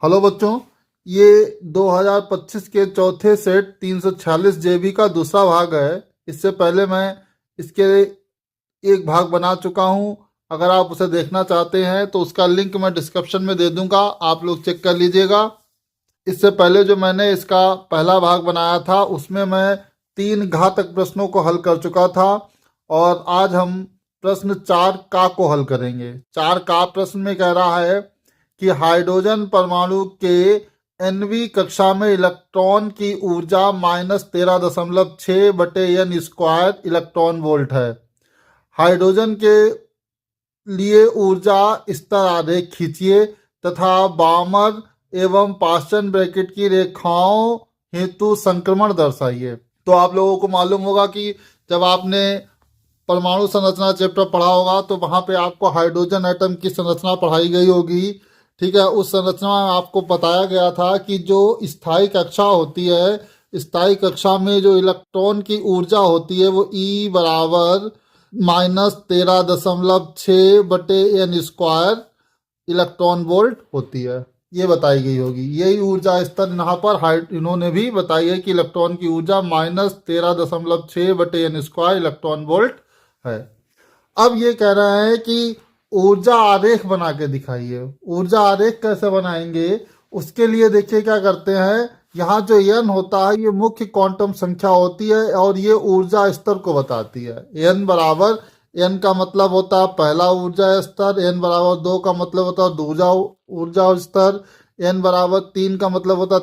Hello बच्चों, ये 2025 के चौथे सेट 346 जेबी का दूसरा भाग है। इससे पहले मैं इसके एक भाग बना चुका हूँ। अगर आप उसे देखना चाहते हैं तो उसका लिंक मैं डिस्क्रिप्शन में दे दूंगा, आप लोग चेक कर लीजिएगा। इससे पहले जो मैंने इसका पहला भाग बनाया था उसमें मैं 3 घातक प्रश्नों को हल कर चुका था, और आज हम प्रश्न 4 को हल करेंगे। 4 प्रश्न में कह रहा है कि हाइड्रोजन परमाणु के nवीं कक्षा में इलेक्ट्रॉन की ऊर्जा -13.6/n² इलेक्ट्रॉन वोल्ट है। हाइड्रोजन के लिए ऊर्जा स्तर आरेख खींचिए तथा बामर एवं पास्टन ब्रैकेट की रेखाओं हेतु संक्रमण दर्शाइए। तो आप लोगों को मालूम होगा कि जब आपने परमाणु संरचना चैप्टर पढ़ा होगा तो वहाँ पे आपको हाइड्रोजन एटम की संरचना पढ़ाई गई होगी। ठीक है, उस संरचना में आपको बताया गया था कि जो स्थायी कक्षा होती है, स्थायी कक्षा में जो इलेक्ट्रॉन की ऊर्जा होती है वो E बराबर -13.6/n² इलेक्ट्रॉन वोल्ट होती है। ये बताई गई होगी। यही ऊर्जा स्तर यहाँ पर इन्होंने भी बताई है कि इलेक्ट्रॉन की ऊर्जा -13.6/n² इलेक्ट्रॉन वोल्ट है। अब ये कह रहा है कि ऊर्जा आरेख बना के दिखाइए। ऊर्जा आरेख कैसे बनाएंगे? उसके लिए देखिए क्या करते हैं, यहाँ जो n होता है ये मुख्य क्वांटम संख्या होती है और ये ऊर्जा स्तर को बताती है। n बराबर, n का मतलब होता है पहला ऊर्जा स्तर, n बराबर 2 का मतलब होता है दूसरा ऊर्जा स्तर, n बराबर 3 का मतलब होता है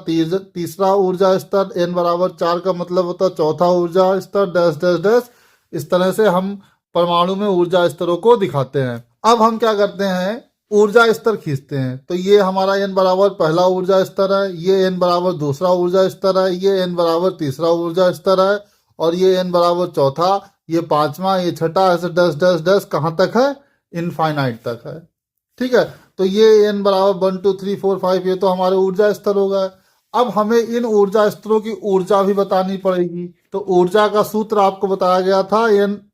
तीसरा ऊर्जा स्तर, n बराबर 4 का मतलब होता है चौथा ऊर्जा स्तर, डैश डैश डैश। इस तरह से हम परमाणु में ऊर्जा स्तरों को दिखाते हैं। अब हम क्या करते हैं, ऊर्जा स्तर खींचते हैं। तो ये हमारा n बराबर पहला ऊर्जा स्तर है, ये n बराबर दूसरा ऊर्जा स्तर है, ये n बराबर तीसरा ऊर्जा स्तर है, और ये n बराबर चौथा, ये पांचवा, ये छठा, ऐसे डैश डैश डैश कहाँ तक है? इनफाइनाइट तक है। ठीक है, तो ये n बराबर 1 2 3 4 5 ये तो हमारे ऊर्जा स्तर हो गए। अब हमें इन ऊर्जा स्तरों की ऊर्जा भी बतानी पड़ेगी। तो ऊर्जा का सूत्र आपको बताया गया था,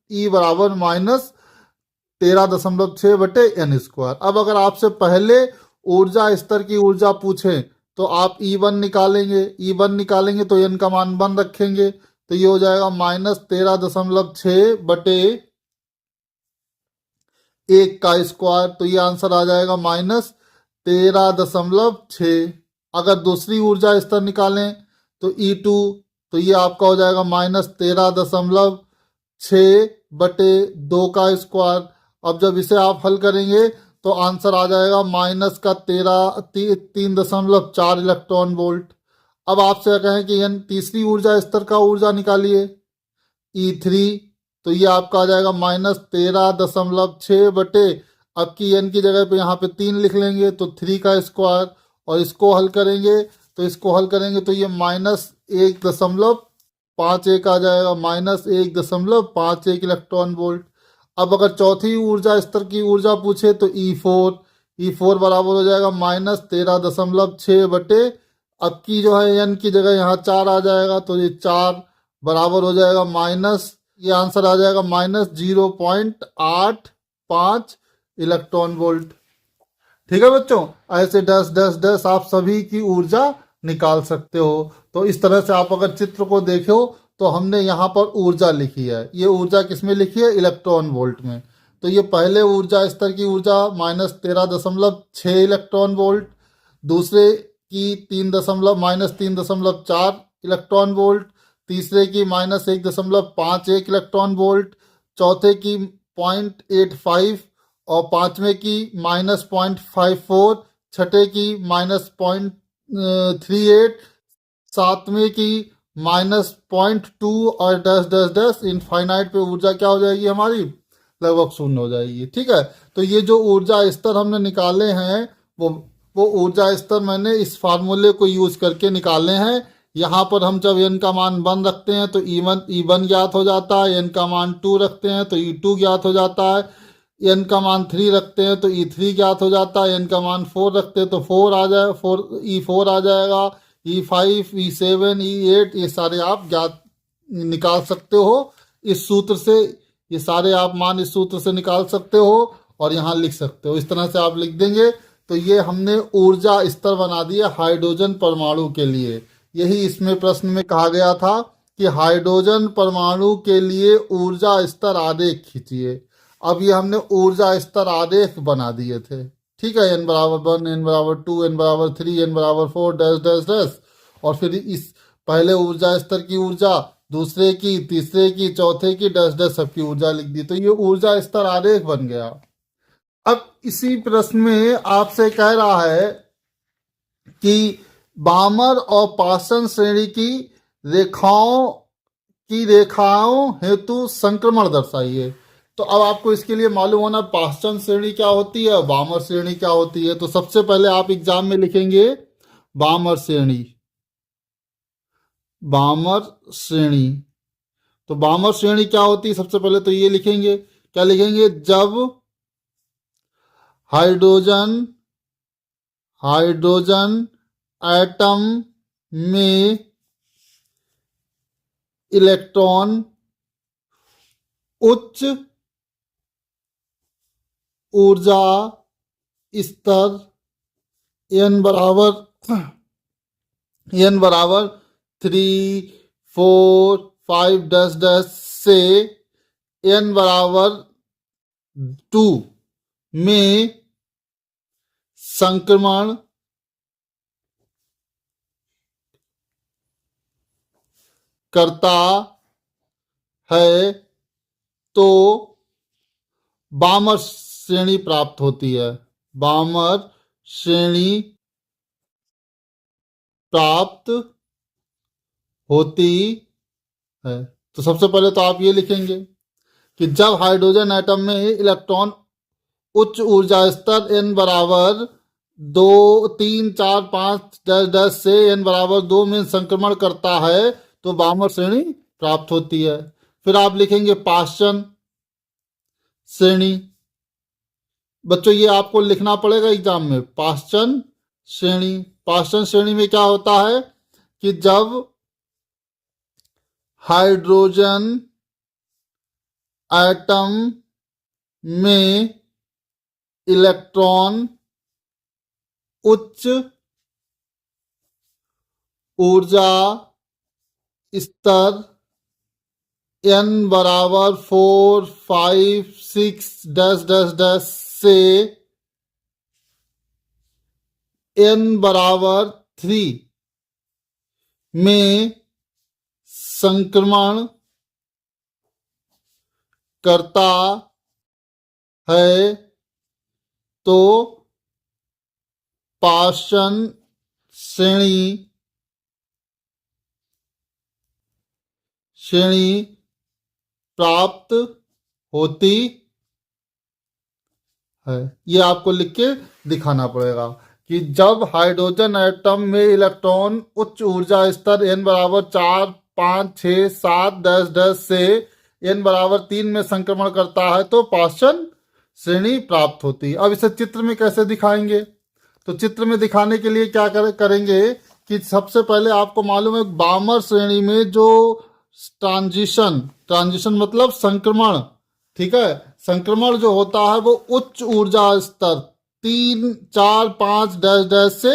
E बराबर -13.6/n²। अब अगर आपसे पहले ऊर्जा स्तर की ऊर्जा पूछे तो आप E1 निकालेंगे, E1 निकालेंगे तो n का मान 1 रखेंगे, तो ये हो जाएगा -13.6/1²। तो ये आंसर आ जाएगा -13.6। अगर दूसरी ऊर्जा स्तर निकालें तो E2, तो ये आपका हो जाएगा -13.6/2²। अब जब इसे आप हल करेंगे तो आंसर आ जाएगा -3.4 इलेक्ट्रॉन वोल्ट। अब आपसे कहें कि तीसरी ऊर्जा स्तर का ऊर्जा निकालिए, E3, तो ये आपका आ जाएगा -13.6 अब की n की जगह पे यहाँ पे 3 लिख लेंगे तो 3²। और इसको हल करेंगे तो ये -1.51 आ जाएगा, -1.51 इलेक्ट्रॉन वोल्ट। अब अगर चौथी ऊर्जा स्तर की ऊर्जा पूछे तो E4 बराबर हो जाएगा -13.6 अब की जो है n की जगह यहाँ 4 आ जाएगा, तो ये 4 बराबर हो जाएगा ये आंसर आ जाएगा -0.85 इलेक्ट्रॉन वोल्ट। ठीक है बच्चों, ऐसे डैश डैश डैश आप सभी की ऊर्जा निकाल सकते हो। तो इस तरह से आप अगर चित्र को देखो तो हमने यहाँ पर ऊर्जा लिखी है। ये ऊर्जा किसमें लिखी है? इलेक्ट्रॉन वोल्ट में। तो ये पहले ऊर्जा स्तर की ऊर्जा -13.6 इलेक्ट्रॉन वोल्ट, दूसरे की -3.4 इलेक्ट्रॉन वोल्ट, तीसरे की -1.51 इलेक्ट्रॉन वोल्ट, चौथे की 0.85 और पांचवें की -0.54, छठे की -0.38, सातवें की -0.2 और डैश डैश डैश इनफाइनाइट पे ऊर्जा क्या हो जाएगी हमारी? लगभग शून्य हो जाएगी। ठीक है, तो ये जो ऊर्जा स्तर हमने निकाले हैं वो ऊर्जा स्तर मैंने इस फार्मूले को यूज करके निकाले हैं। यहाँ पर हम जब n का मान 1 रखते हैं तो E1 ज्ञात हो जाता है, n का मान 2 रखते हैं तो E2 ज्ञात हो जाता है, n का मान 3 रखते हैं तो E3 ज्ञात हो जाता है, n का मान 4 रखते हैं तो E4 आ जाएगा, E5, E7, E8 ये सारे आप ज्ञात निकाल सकते हो इस सूत्र से। ये सारे आप मान इस सूत्र से निकाल सकते हो और यहाँ लिख सकते हो। इस तरह से आप लिख देंगे तो ये हमने ऊर्जा स्तर बना दिया हाइड्रोजन परमाणु के लिए। यही इसमें प्रश्न में कहा गया था कि हाइड्रोजन परमाणु के लिए ऊर्जा स्तर आरेख खींचिए। अब ये हमने ऊर्जा स्तर आरेख बना दिए थे, ठीक है। n बराबर 1, n बराबर 2, n बराबर 3, n बराबर 4 डैश डैश डैश, और फिर इस पहले ऊर्जा स्तर की ऊर्जा, दूसरे की, तीसरे की, चौथे की, डैश डैश सबकी ऊर्जा लिख दी, तो ये ऊर्जा स्तर आरेख बन गया। अब इसी प्रश्न में आपसे कह रहा है कि बामर और पाषाण श्रेणी की रेखाओं हेतु संक्रमण दर्शाइए। तो अब आपको इसके लिए मालूम होना पाषाण श्रेणी क्या होती है, बामर श्रेणी क्या होती है। तो सबसे पहले आप एग्जाम में लिखेंगे बामर श्रेणी। बामर श्रेणी, तो बामर श्रेणी क्या होती है, सबसे पहले तो ये लिखेंगे, क्या लिखेंगे, जब हाइड्रोजन एटम में इलेक्ट्रॉन उच्च ऊर्जा स्तर n बराबर 3, 4, 5 डैश डैश से n बराबर 2 में संक्रमण करता है तो बामर श्रेणी प्राप्त होती है। बामर श्रेणी प्राप्त होती है। तो सबसे पहले तो आप ये लिखेंगे कि जब हाइड्रोजन एटम में इलेक्ट्रॉन उच्च ऊर्जा स्तर n बराबर 2, 3, 4, 5 डैश डैश से n बराबर 2 में संक्रमण करता है तो बामर श्रेणी प्राप्त होती है। फिर आप लिखेंगे पाषाण श्रेणी। बच्चों ये आपको लिखना पड़ेगा एग्जाम में, पाषाण श्रेणी। पाषाण श्रेणी में क्या होता है कि जब हाइड्रोजन एटम में इलेक्ट्रॉन उच्च ऊर्जा स्तर n बराबर 4, 5, 6 डैश डैश डैश से n बराबर 3 में संक्रमण करता है तो पाषाण श्रेणी प्राप्त होती है। ये आपको लिख के दिखाना पड़ेगा कि जब हाइड्रोजन एटम में इलेक्ट्रॉन उच्च ऊर्जा स्तर n बराबर 4, 5, 6, 7 डैश डैश से n बराबर 3 में संक्रमण करता है तो पाषाण श्रेणी प्राप्त होती है। अब इसे चित्र में कैसे दिखाएंगे, तो चित्र में दिखाने के लिए क्या करेंगे कि सबसे पहले आपको मालूम है बामर श्रेणी में जो ट्रांजिशन मतलब संक्रमण, ठीक है, संक्रमण जो होता है वो उच्च ऊर्जा स्तर 3, 4, 5 डैश डैश से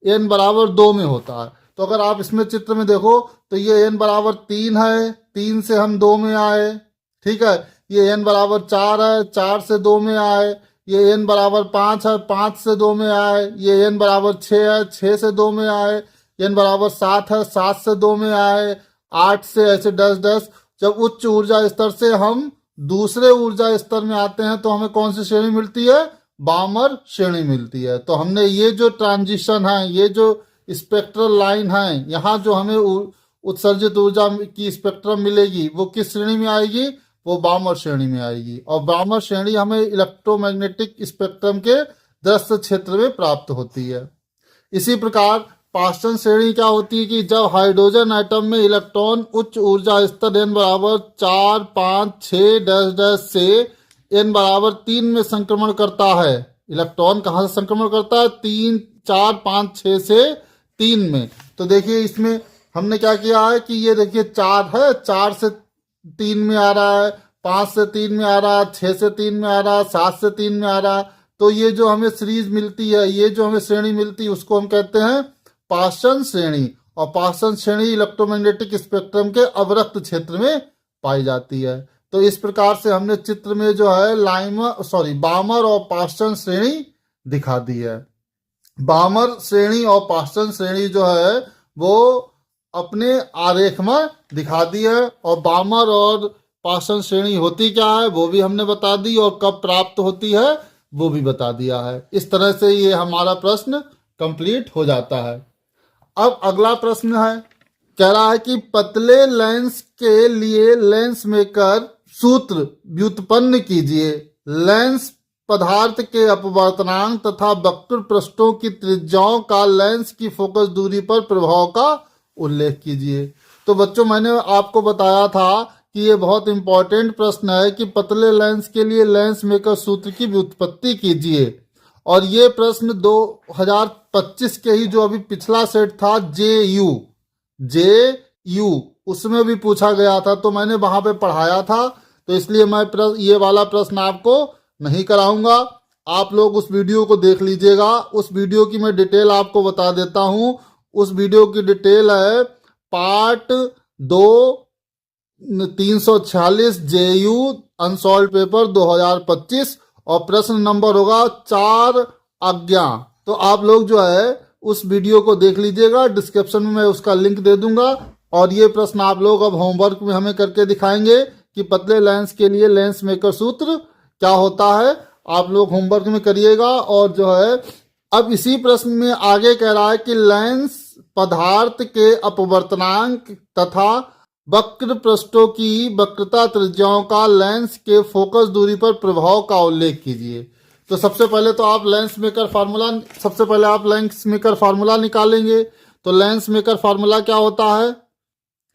n बराबर 2 में होता है। तो अगर आप इसमें चित्र में देखो तो ये n बराबर 3 है, 3 से हम 2 में आए, ठीक है। ये n बराबर 4 है, 4 से 2 में आए। ये n बराबर 5 है, 5 से 2 में आए। ये n बराबर 6 है, 6 से 2 में आए। n बराबर 7 है, 7 से 2 में आए। 8 से ऐसे डैश डैश। जब उच्च ऊर्जा स्तर से हम दूसरे ऊर्जा स्तर में आते हैं तो हमें कौन सी श्रेणी मिलती है, बामर श्रेणी मिलती है। तो हमने ये जो ट्रांजिशन है, ये जो स्पेक्ट्रल लाइन है, यहाँ जो हमें उत्सर्जित ऊर्जा की स्पेक्ट्रम मिलेगी वो किस श्रेणी में आएगी, वो बामर श्रेणी में आएगी। और बामर श्रेणी हमें इलेक्ट्रोमैग्नेटिक स्पेक्ट्रम के दृश्य क्षेत्र में प्राप्त होती है। इसी प्रकार पाषाण श्रेणी क्या होती है कि जब हाइड्रोजन एटम में इलेक्ट्रॉन उच्च ऊर्जा स्तर n बराबर 4, 5, 6 डैश डैश से n बराबर 3 में संक्रमण करता है। इलेक्ट्रॉन कहाँ से संक्रमण करता है, 3, 4, 5, 6 से 3 में। तो देखिए इसमें हमने क्या किया है कि ये देखिए 4 है, 4 से 3 में आ रहा है, 5 से 3 में आ रहा है, 6 से 3 में आ रहा है, 7 से 3 में आ रहा है। तो ये जो हमें सीरीज मिलती है, ये जो हमें श्रेणी मिलती है, उसको हम कहते हैं पार्सन श्रेणी। और पार्सन श्रेणी इलेक्ट्रोमैग्नेटिक स्पेक्ट्रम के अवरक्त क्षेत्र में पाई जाती है। तो इस प्रकार से हमने चित्र में जो है बामर और पार्सन श्रेणी दिखा दी है। बामर श्रेणी और पार्सन श्रेणी जो है वो अपने आरेख में दिखा दी है, और बामर और पार्सन श्रेणी होती क्या है वो भी हमने बता दी, और कब प्राप्त होती है वो भी बता दिया है। इस तरह से ये हमारा प्रश्न कंप्लीट हो जाता है। अब अगला प्रश्न है, कह रहा है कि पतले लेंस के लिए लेंस मेकर सूत्र व्युत्पन्न कीजिए। लेंस पदार्थ के अपवर्तनांक तथा वक्र पृष्ठों की त्रिज्याओं का लेंस की फोकस दूरी पर प्रभाव का उल्लेख कीजिए। तो बच्चों, मैंने आपको बताया था कि ये बहुत इंपॉर्टेंट प्रश्न है कि पतले लेंस के लिए लेंस मेकर सूत्र की व्युत्पत्ति कीजिए। और ये प्रश्न 2025 के ही जो अभी पिछला सेट था JU उसमें भी पूछा गया था, तो मैंने वहां पे पढ़ाया था, तो इसलिए मैं ये वाला प्रश्न आपको नहीं कराऊंगा। आप लोग उस वीडियो को देख लीजिएगा। उस वीडियो की मैं डिटेल आपको बता देता हूं। उस वीडियो की डिटेल है पार्ट 2 346 JU अनसॉल्व पेपर 2025, और प्रश्न नंबर होगा 4 आज्ञा। तो आप लोग जो है उस वीडियो को देख लीजिएगा, डिस्क्रिप्शन में मैं उसका लिंक दे दूंगा। और ये प्रश्न आप लोग अब होमवर्क में हमें करके दिखाएंगे कि पतले लेंस के लिए लेंस मेकर सूत्र क्या होता है। आप लोग होमवर्क में करिएगा। और जो है अब इसी प्रश्न में आगे कह रहा है कि लेंस पदार्थ के अपवर्तनांक तथा वक्र पृष्ठों की वक्रता त्रिज्याओं का लेंस के फोकस दूरी पर प्रभाव का उल्लेख कीजिए। तो सबसे पहले आप लेंस मेकर फार्मूला निकालेंगे। तो लेंस मेकर फार्मूला क्या होता है?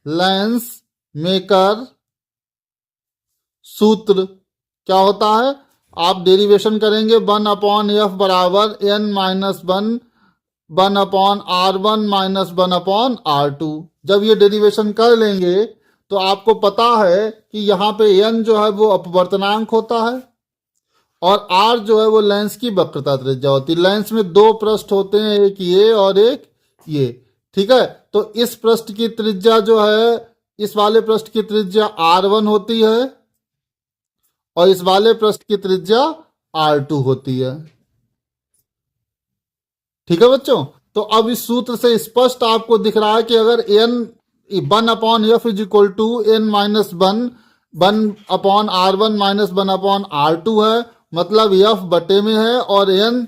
लेंस मेकर सूत्र क्या होता है? आप डेरिवेशन करेंगे 1/f बराबर n-1 1/r1 - 1/r2। जब ये डेरिवेशन कर लेंगे तो आपको पता है कि यहाँ पे n जो है वो अपवर्तनांक होता है, और r जो है वो लेंस की वक्रता त्रिज्या होती है। लेंस में 2 पृष्ठ होते हैं, एक ये और एक ये, ठीक है। तो इस पृष्ठ की त्रिज्या जो है, इस वाले पृष्ठ की त्रिज्या r1 होती है, और इस वाले पृष्ठ की त्रिज्या r2 होती है, ठीक है बच्चों। तो अब इस सूत्र से स्पष्ट आपको दिख रहा है कि अगर n 1/f = n-1 1/r1 - 1/r2 है, मतलब f बटे में है और n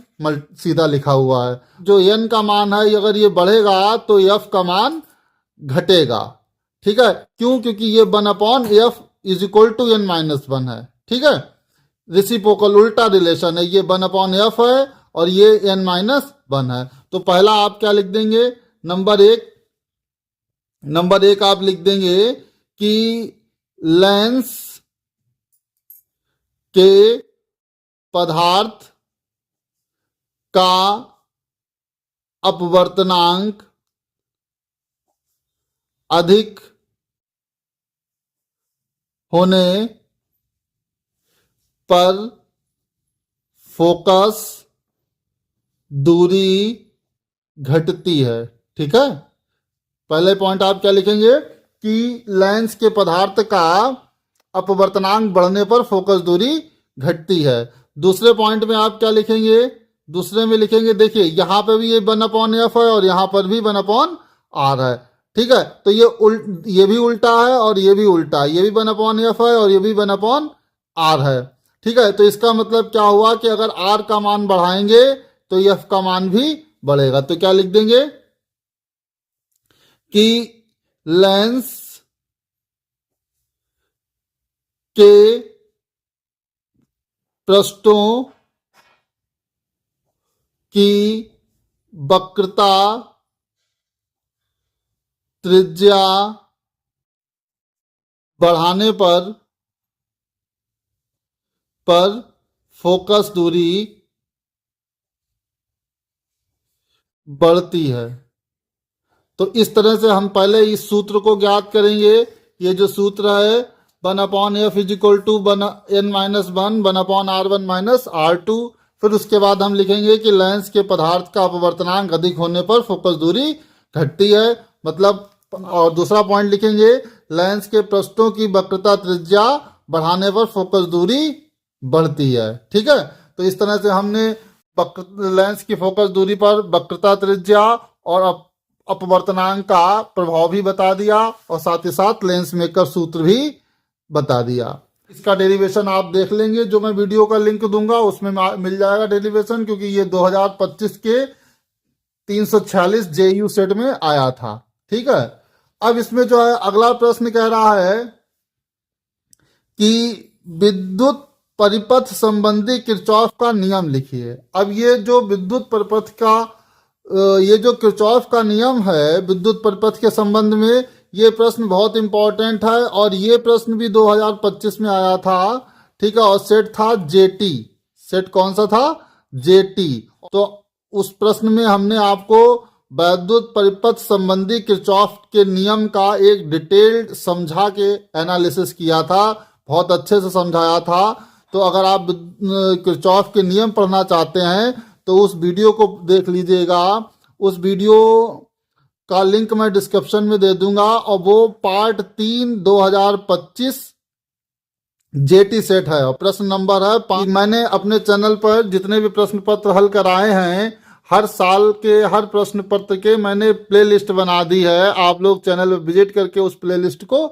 सीधा लिखा हुआ है। जो n का मान है अगर ये बढ़ेगा तो f का मान घटेगा, ठीक है। क्यों? क्योंकि ये 1/f = n-1 है, ठीक है। रेसिप्रोकल उल्टा रिलेशन है, ये 1/f है और ये n-1 है। तो पहला आप क्या लिख देंगे? नंबर एक आप लिख देंगे कि लेंस के पदार्थ का अपवर्तनांक अधिक होने पर फोकस दूरी घटती है, ठीक है। पहले पॉइंट आप क्या लिखेंगे कि लेंस के पदार्थ का अपवर्तनांक बढ़ने पर फोकस दूरी घटती है। दूसरे पॉइंट में आप क्या लिखेंगे? दूसरे में लिखेंगे, देखिए यहां पे भी ये 1/f है और यहां पर भी 1/r है, ठीक है। तो ये भी उल्टा है और ये भी उल्टा है, ये भी 1/f है और ये भी 1/r है, ठीक है। तो इसका मतलब क्या हुआ कि अगर r का मान बढ़ाएंगे तो f का मान भी बढ़ेगा। तो क्या लिख देंगे कि लेंस के पृष्ठों की वक्रता त्रिज्या बढ़ाने पर फोकस दूरी बढ़ती है। तो इस तरह से हम पहले इस सूत्र को ज्ञात करेंगे। ये जो सूत्र है 1/f = n-1 1/r1 - r2। फिर उसके बाद हम लिखेंगे कि लेंस के पदार्थ का अपवर्तनांक अधिक होने पर फोकस दूरी घटती है, मतलब। और दूसरा पॉइंट लिखेंगे, लेंस के पृष्ठों की वक्रता त्रिज्या बढ़ाने पर फोकस दूरी बढ़ती है। ठीक है, तो इस तरह से हमने लेंस की फोकस दूरी पर वक्रता त्रिज्या और अपवर्तनांक का प्रभाव भी बता दिया, और साथ ही साथ लेंस मेकर सूत्र भी बता दिया। इसका डेरिवेशन आप देख लेंगे, जो मैं वीडियो का लिंक दूंगा उसमें मिल जाएगा डेरिवेशन, क्योंकि ये 2025 के 346 जेयू सेट में आया था। ठीक है, अब इसमें जो है अगला प्रश्न कह रहा है कि विद्युत परिपथ संबंधी किरचॉफ का नियम लिखिए। अब ये जो विद्युत परिपथ का ये जो किरचॉफ का नियम है विद्युत परिपथ के संबंध में, ये प्रश्न बहुत इंपॉर्टेंट है, और ये प्रश्न भी 2025 में आया था। ठीक है, और सेट था जेटी। सेट कौन सा था? जेटी। तो उस प्रश्न में हमने आपको विद्युत परिपथ संबंधी किरचॉफ के नियम का एक डिटेल्ड समझा के एनालिसिस किया था, बहुत अच्छे से समझाया था। तो अगर आप किरचॉफ के नियम पढ़ना चाहते हैं तो उस वीडियो को देख लीजिएगा। उस वीडियो का लिंक मैं डिस्क्रिप्शन में दे दूंगा, और वो पार्ट 3 2025 जेटी सेट है, और प्रश्न नंबर है 5। मैंने अपने चैनल पर जितने भी प्रश्न पत्र हल कराए हैं, हर साल के हर प्रश्न पत्र के मैंने प्लेलिस्ट बना दी है। आप लोग चैनल पर विजिट करके उस प्लेलिस्ट को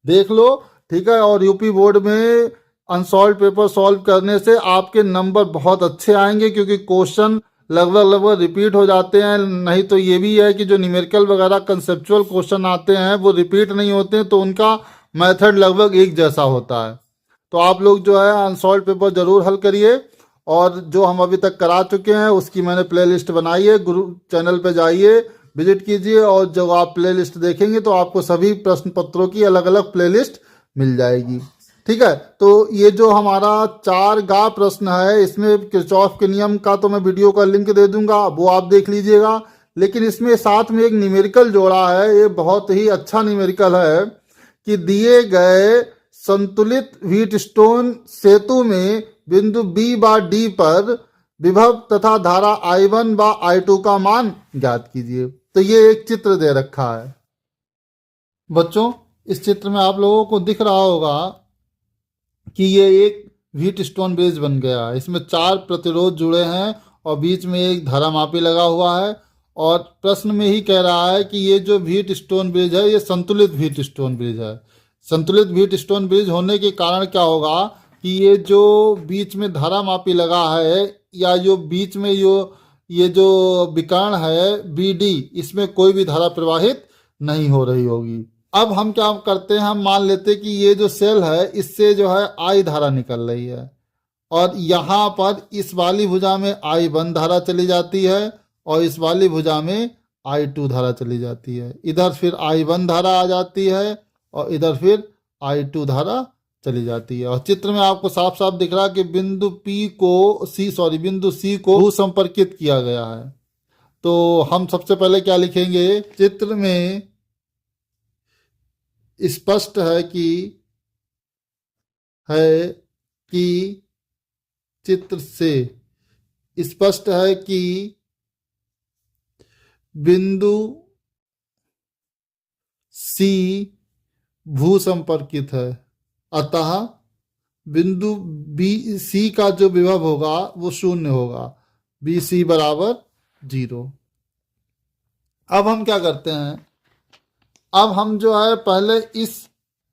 देख लो। ठीक है, और यूपी बोर्ड में अनसॉल्व पेपर सॉल्व करने से आपके नंबर बहुत अच्छे आएंगे, क्योंकि क्वेश्चन लगभग रिपीट हो जाते हैं। नहीं तो ये भी है कि जो न्यूमेरिकल वगैरह कंसेप्चुअल क्वेश्चन आते हैं वो रिपीट नहीं होते हैं, तो उनका मेथड लगभग एक जैसा होता है। तो आप लोग जो है अनसॉल्व पेपर जरूर हल करिए, और जो हम अभी तक करा चुके हैं उसकी मैंने प्लेलिस्ट बनाई है। गुरु चैनल पे जाइए, विजिट कीजिए, और जब आप प्लेलिस्ट देखेंगे तो आपको सभी प्रश्न पत्रों की अलग अलग प्लेलिस्ट मिल जाएगी। ठीक है, तो ये जो हमारा 4 गा प्रश्न है, इसमें किरचॉफ के नियम का तो मैं वीडियो का लिंक दे दूंगा, वो आप देख लीजिएगा। लेकिन इसमें साथ में एक न्यूमेरिकल जोड़ा है, ये बहुत ही अच्छा न्यूमेरिकल है कि दिए गए संतुलित व्हीटस्टोन सेतु में बिंदु बी बा डी पर विभव तथा धारा I1 व I2 का मान ज्ञात कीजिए। तो ये एक चित्र दे रखा है बच्चों। इस चित्र में आप लोगों को दिख रहा होगा कि ये एक व्हीटस्टोन ब्रिज बन गया है। इसमें 4 प्रतिरोध जुड़े हैं और बीच में एक धारामापी लगा हुआ है, और प्रश्न में ही कह रहा है कि ये जो व्हीटस्टोन ब्रिज है ये संतुलित व्हीटस्टोन ब्रिज है। संतुलित व्हीटस्टोन ब्रिज होने के कारण क्या होगा कि ये जो बीच में धारामापी लगा है, या जो बीच में ये जो विकर्ण है BD, इसमें कोई भी धारा प्रवाहित नहीं हो रही होगी। अब हम क्या करते हैं, हम मान लेते हैं कि ये जो सेल है इससे जो है I धारा निकल रही है, और यहाँ पर इस वाली भुजा में I1 धारा चली जाती है, और इस वाली भुजा में I2 धारा चली जाती है। इधर फिर I1 धारा आ जाती है, और इधर फिर I2 धारा चली जाती है। और चित्र में आपको साफ साफ दिख रहा है कि बिंदु बिंदु C को भू संपर्कित किया गया है। तो हम सबसे पहले क्या लिखेंगे, चित्र में स्पष्ट है कि चित्र से स्पष्ट है कि बिंदु C भू संपर्कित है, अतः बिंदु C का जो विभव होगा वो 0 होगा, BC बराबर 0। अब हम क्या करते हैं, अब हम जो है पहले इस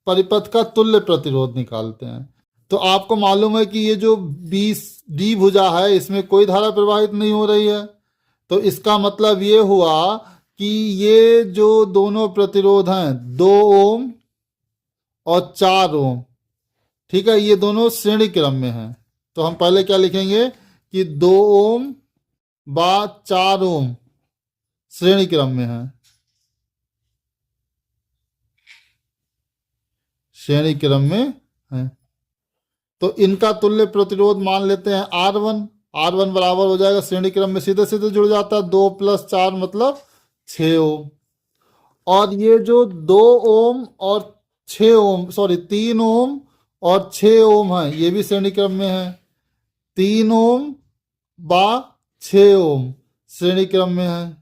परिपथ का तुल्य प्रतिरोध निकालते हैं। तो आपको मालूम है कि ये जो D भुजा है इसमें कोई धारा प्रवाहित नहीं हो रही है, तो इसका मतलब ये हुआ कि ये जो दोनों प्रतिरोध हैं 2 ओम और 4 ओम, ठीक है, ये दोनों श्रेणी क्रम में हैं। तो हम पहले क्या लिखेंगे कि 2 ओम बा 4 ओम श्रेणी क्रम में है, श्रेणी क्रम में है। तो इनका तुल्य प्रतिरोध मान लेते हैं R1 बराबर हो जाएगा, श्रेणी क्रम में सीधे सीधे जुड़ जाता है, 2 + 4 मतलब 6 ओम। और ये जो 2 ओम और 6 ओम, 3 ओम और 6 ओम है, ये भी श्रेणी क्रम में है। 3 ओम बा 6 ओम श्रेणी क्रम में है।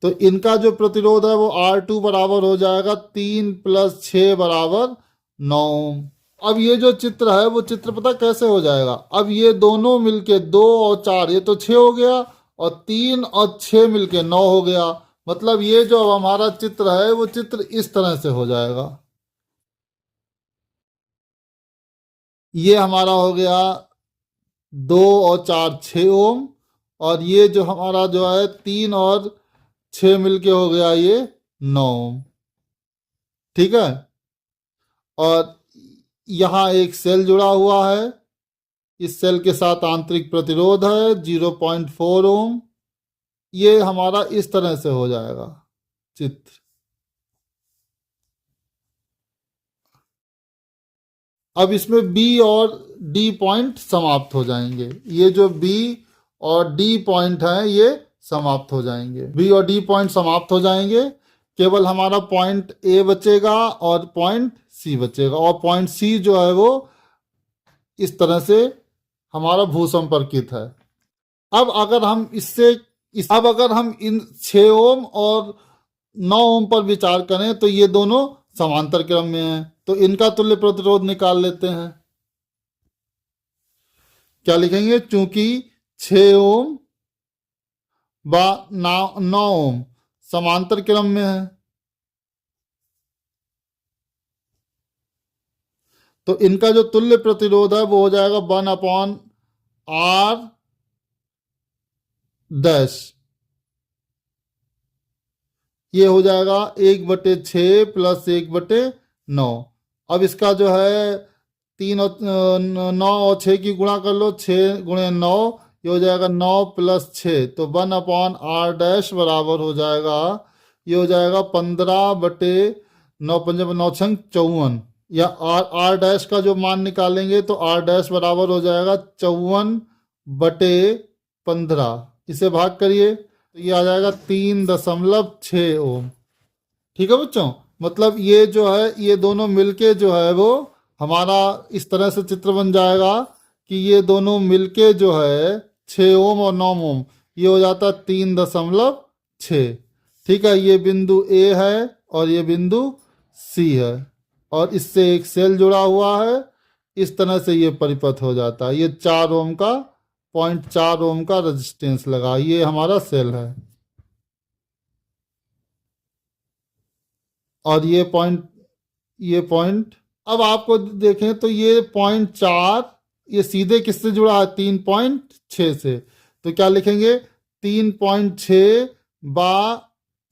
तो इनका जो प्रतिरोध है वो R2 बराबर हो जाएगा 3 + 6 बराबर 9 ओम। अब ये जो चित्र है वो चित्र पता कैसे हो जाएगा, अब ये दोनों मिलके 2 और 4 ये तो 6 हो गया, और 3 और 6 मिलके 9 हो गया। मतलब ये जो अब हमारा चित्र है वो चित्र इस तरह से हो जाएगा। ये हमारा हो गया 2 और 4 6 ओम, और ये जो हमारा जो है 3 और 6 मिलके हो गया ये 9 ओम। ठीक है, और यहाँ एक सेल जुड़ा हुआ है, इस सेल के साथ आंतरिक प्रतिरोध है 0.4 ओम। ये हमारा इस तरह से हो जाएगा चित्र। अब इसमें B और D पॉइंट समाप्त हो जाएंगे, ये जो B और D पॉइंट है ये समाप्त हो जाएंगे, B और D पॉइंट समाप्त हो जाएंगे। केवल हमारा पॉइंट A बचेगा और पॉइंट C बचेगा, और पॉइंट C जो है वो इस तरह से हमारा भूसंपर्कित है। अब अगर हम अब अगर हम इन 6 ओम और 9 ओम पर विचार करें तो ये दोनों समांतर क्रम में हैं, तो इनका तुल्य प्रतिरोध निकाल लेते हैं। क्या लिखेंगे, चूंकि 6 ओम व 9 ओम समांतर क्रम में है, तो इनका जो तुल्य प्रतिरोध है वो हो जाएगा 1/R डैश, ये हो जाएगा 1/6 + 1/9। अब इसका जो है 3 और 9 और 6 की गुणा कर लो, 6 × 9 ये हो जाएगा 9 + 6, तो 1/R डैश बराबर हो जाएगा, ये हो जाएगा 15/9 × 5 = 9 × 54, या R डैश का जो मान निकालेंगे तो R डैश बराबर हो जाएगा 54/15। इसे भाग करिए तो ये आ जाएगा 3.6 ओम। ठीक है बच्चों, मतलब ये जो है ये दोनों मिलके जो है वो हमारा इस तरह से चित्र बन जाएगा कि ये दोनों मिलके जो है 6 ओम और 9 ओम ये हो जाता 3.6। ठीक है, ये बिंदु A है और ये बिंदु C है, और इससे एक सेल जुड़ा हुआ है, इस तरह से ये परिपथ हो जाता है। ये 4 ओम का 0.4 ओम का रेजिस्टेंस लगा, ये हमारा सेल है, और ये पॉइंट अब आपको देखें तो ये 0.4 ये सीधे किससे जुड़ा है, 3.6 से, तो क्या लिखेंगे 3.6 बा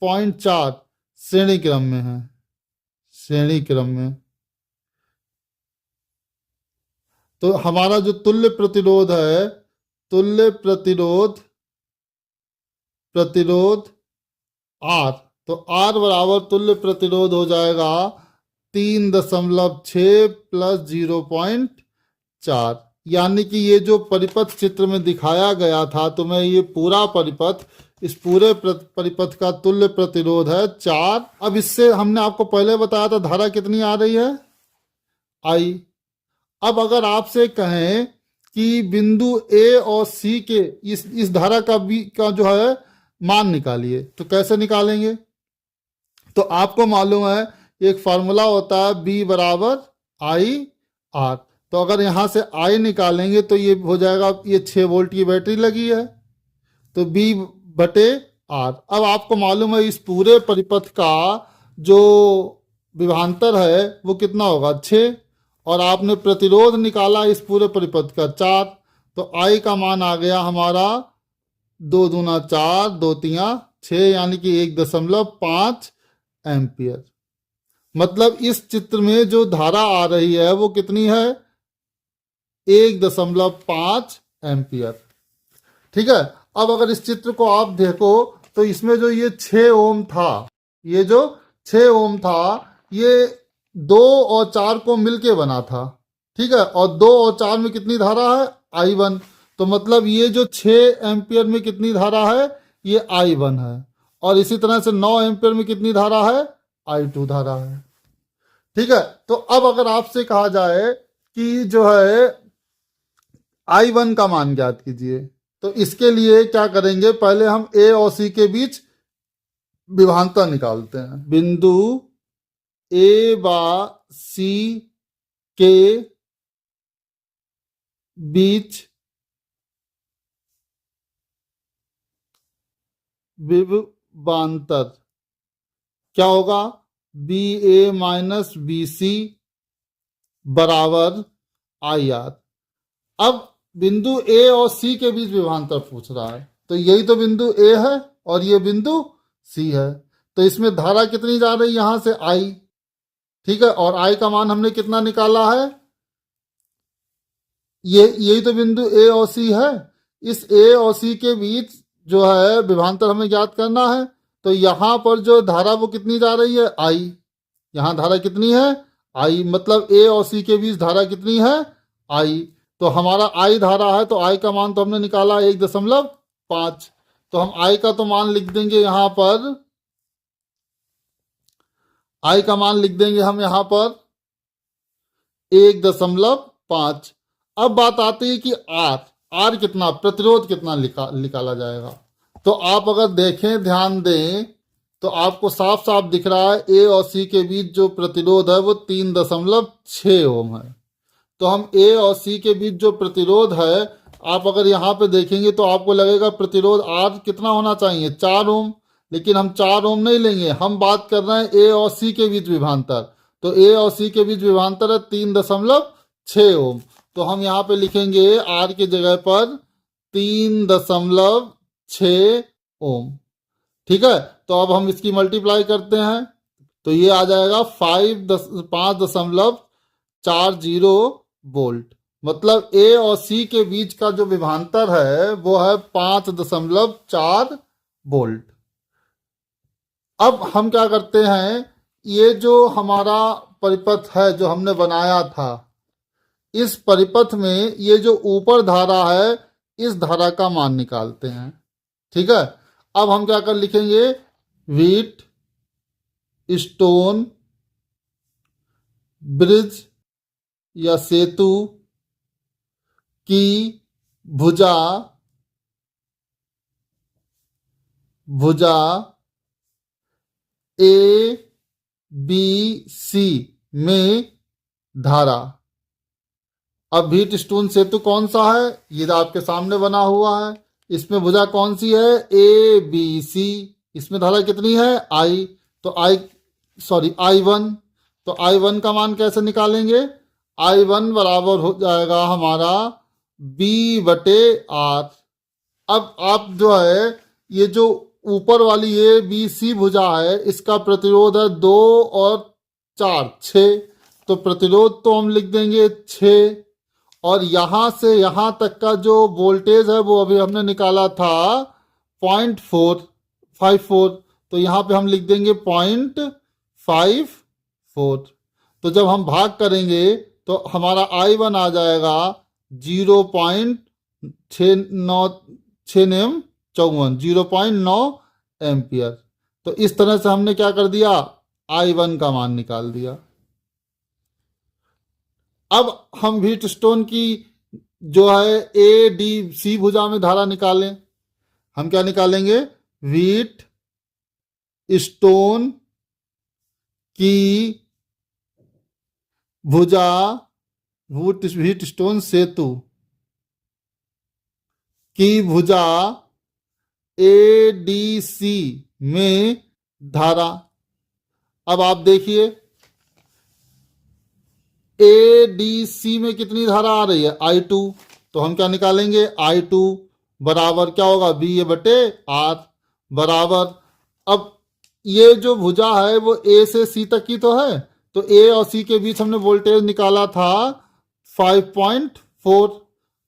0.4 श्रेणी क्रम में है, श्रेणी क्रम में। तो हमारा जो तुल्य प्रतिरोध है, तुल्य प्रतिरोध R, तो R बराबर तुल्य प्रतिरोध हो जाएगा 3.6 + 0.4, यानी कि ये जो परिपथ चित्र में दिखाया गया था तुम्हें, ये पूरा परिपथ, इस पूरे परिपथ का तुल्य प्रतिरोध है 4। अब इससे हमने आपको पहले बताया था धारा कितनी आ रही है, I। अब अगर आपसे कहें कि बिंदु A और C के इस धारा का जो है मान निकालिए, तो कैसे निकालेंगे, तो आपको मालूम है एक फार्मूला होता है B = I/R। तो अगर यहां से I निकालेंगे तो ये हो जाएगा, ये 6 वोल्ट की बैटरी लगी है तो B/R। अब आपको मालूम है इस पूरे परिपथ का जो विभवांतर है वो कितना होगा, 6, और आपने प्रतिरोध निकाला इस पूरे परिपथ का 4, तो I का मान आ गया हमारा 2 दूना 4, 2 तिया 6, यानी कि 1.5 एम्पियर। मतलब इस चित्र में जो धारा आ रही है वो कितनी है, 1.5 एम्पियर। ठीक है, अब अगर इस चित्र को आप देखो तो इसमें जो ये 6 ओम था, ये जो 6 ओम था ये 2 और 4 को मिलके बना था। ठीक है, और 2 और 4 में कितनी धारा है, I1। तो मतलब ये जो 6 एम्पियर में कितनी धारा है, ये I1 है, और इसी तरह से 9 एम्पियर में कितनी धारा है, I2 धारा है। ठीक है, तो अब अगर आपसे कहा जाए कि जो है I1 का मान ज्ञात कीजिए, तो इसके लिए क्या करेंगे, पहले हम ए और सी के बीच विभांतर निकालते हैं। बिंदु ए बा सी के बीच विभवांतर क्या होगा, बी ए माइनस बी सी बराबर आई आर। अब बिंदु ए और सी के बीच विभवांतर पूछ रहा है, तो यही तो बिंदु ए है और ये बिंदु सी है, तो इसमें धारा कितनी जा रही है, यहां से आई। ठीक है, और आई का मान हमने कितना निकाला है, ये यही तो बिंदु ए और सी है। इस ए और सी के बीच जो है विभवांतर हमें ज्ञात करना है, तो यहां पर जो धारा वो कितनी जा रही है, आई। यहां धारा कितनी है, आई, मतलब ए और सी के बीच धारा कितनी है, आई। तो हमारा आई धारा है, तो आई का मान तो हमने निकाला 1.5, तो हम आई का तो मान लिख देंगे यहां पर, आई का मान लिख देंगे हम यहां पर 1.5। अब बात आती है कि आर, आर कितना, प्रतिरोध कितना निकाला जाएगा। तो आप अगर देखें, ध्यान दें, तो आपको साफ साफ दिख रहा है ए और सी के बीच जो प्रतिरोध है वो 3.6 ओम है। तो हम ए और सी के बीच जो प्रतिरोध है, आप अगर यहाँ पे देखेंगे तो आपको लगेगा प्रतिरोध आर कितना होना चाहिए, 4 ओम, लेकिन हम 4 ओम नहीं लेंगे, हम बात कर रहे हैं ए और सी के बीच विभवांतर। तो ए और सी के बीच विभवांतर है 3.6 ओम, तो हम यहाँ पे लिखेंगे आर की जगह पर 3.6 ओम। ठीक है, तो अब हम इसकी मल्टीप्लाई करते हैं, तो ये आ जाएगा 5.40 वोल्ट। मतलब ए और सी के बीच का जो विभवांतर है वो है 5.4 वोल्ट। अब हम क्या करते हैं, ये जो हमारा परिपथ है जो हमने बनाया था, इस परिपथ में ये जो ऊपर धारा है इस धारा का मान निकालते हैं। ठीक है, अब हम क्या कर लिखेंगे, व्हीट स्टोन ब्रिज या सेतु की भुजा ए बी सी में धारा। अब व्हीट स्टोन सेतु कौन सा है, ये आपके सामने बना हुआ है, इसमें भुजा कौन सी है, ए बी सी, इसमें धारा कितनी है, आई। तो I1, तो I1 का मान कैसे निकालेंगे, I1 बराबर हो जाएगा हमारा B/R। अब आप जो है ये जो ऊपर वाली ए बी सी भुजा है इसका प्रतिरोध है 2 और 4 6, तो प्रतिरोध तो हम लिख देंगे 6, और यहां से यहां तक का जो वोल्टेज है वो अभी हमने निकाला था 0.454, तो यहां पे हम लिख देंगे 0.54। तो जब हम भाग करेंगे तो हमारा I1 आ जाएगा 0.6954, 0.9 एम्पियर। तो इस तरह से हमने क्या कर दिया, I1 का मान निकाल दिया। अब हम व्हीट स्टोन की जो है ए डी सी भुजा में धारा निकालें। हम क्या निकालेंगे, व्हीट स्टोन की भुजा, व्हीट स्टोन सेतु की भुजा ए डी सी में धारा। अब आप देखिए ए डी सी में कितनी धारा आ रही है, I2, तो हम क्या निकालेंगे, I2 बराबर क्या होगा, B/R बराबर। अब ये जो भुजा है वो ए से सी तक की तो है, तो ए और सी के बीच हमने वोल्टेज निकाला था 5.4,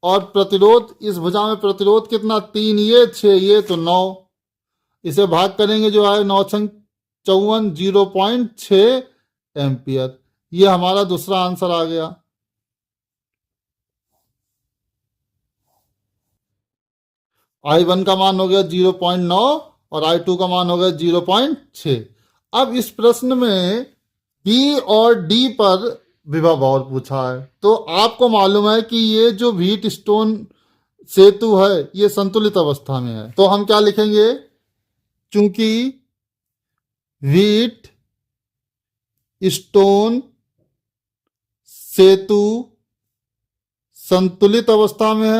और प्रतिरोध, इस भुजा में प्रतिरोध कितना, 3 ये 6 ये, तो 9, इसे भाग करेंगे जो है 9 × 54, 0.6 एम्पियर। ये हमारा दूसरा आंसर आ गया। I1 का मान हो गया 0.9 और I2 का मान हो गया 0.6। अब इस प्रश्न में बी और डी पर विभव और पूछा है। तो आपको मालूम है कि ये जो व्हीट स्टोन सेतु है ये संतुलित अवस्था में है। तो हम क्या लिखेंगे, चूंकि व्हीट स्टोन सेतु संतुलित अवस्था में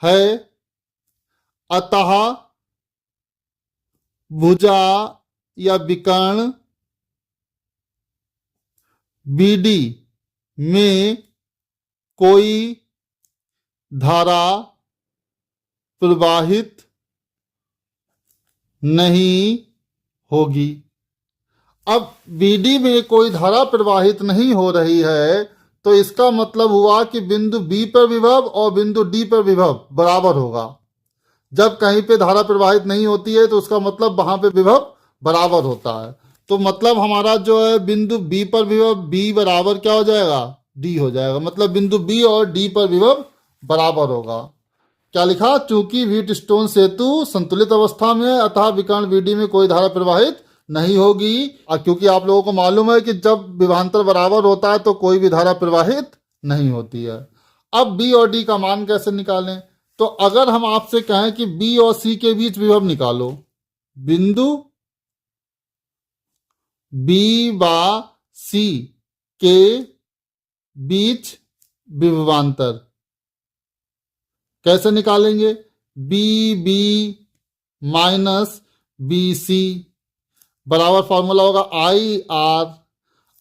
है, अतः भुजा या विकर्ण बीडी में कोई धारा प्रवाहित नहीं होगी। अब बीडी में कोई धारा प्रवाहित नहीं हो रही है तो इसका मतलब हुआ कि बिंदु बी पर विभव और बिंदु डी पर विभव बराबर होगा। जब कहीं पे धारा प्रवाहित नहीं होती है तो उसका मतलब वहां पे विभव बराबर होता है। तो मतलब हमारा जो है बिंदु बी पर विभव बी बराबर क्या हो जाएगा, डी हो जाएगा। मतलब बिंदु बी और डी पर विभव बराबर होगा। क्या लिखा, चूंकि व्हीट स्टोन सेतु संतुलित अवस्था में है अतः विकर्ण बीडी में कोई धारा प्रवाहित नहीं होगी। और क्योंकि आप लोगों को मालूम है कि जब विभवांतर बराबर होता है तो कोई भी धारा प्रवाहित नहीं होती है। अब बी और डी का मान कैसे निकालें, तो अगर हम आपसे कहें कि बी और सी के बीच विभव निकालो, बिंदु बी व सी के बीच विभवांतर कैसे निकालेंगे, B B minus B C बराबर फॉर्मूला होगा आई आर।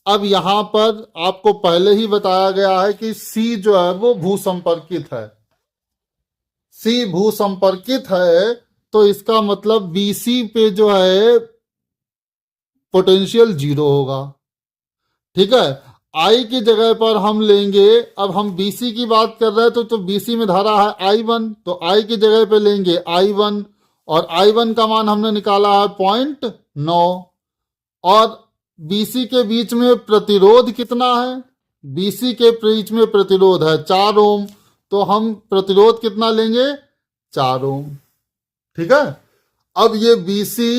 अब यहां पर आपको पहले ही बताया गया है कि सी जो है वो भूसंपर्कित है, सी भूसंपर्कित है तो इसका मतलब बीसी पे जो है पोटेंशियल 0 होगा। ठीक है, आई की जगह पर हम लेंगे, अब हम बीसी की बात कर रहे हैं तो बीसी में धारा है I1, तो आई की जगह पे लेंगे I1 और I1 का मान हमने निकाला है 0.9 और बीसी के बीच में प्रतिरोध कितना है, बीसी के बीच में प्रतिरोध है 4 ओम, तो हम प्रतिरोध कितना लेंगे 4 ओम। ठीक है, अब ये बीसी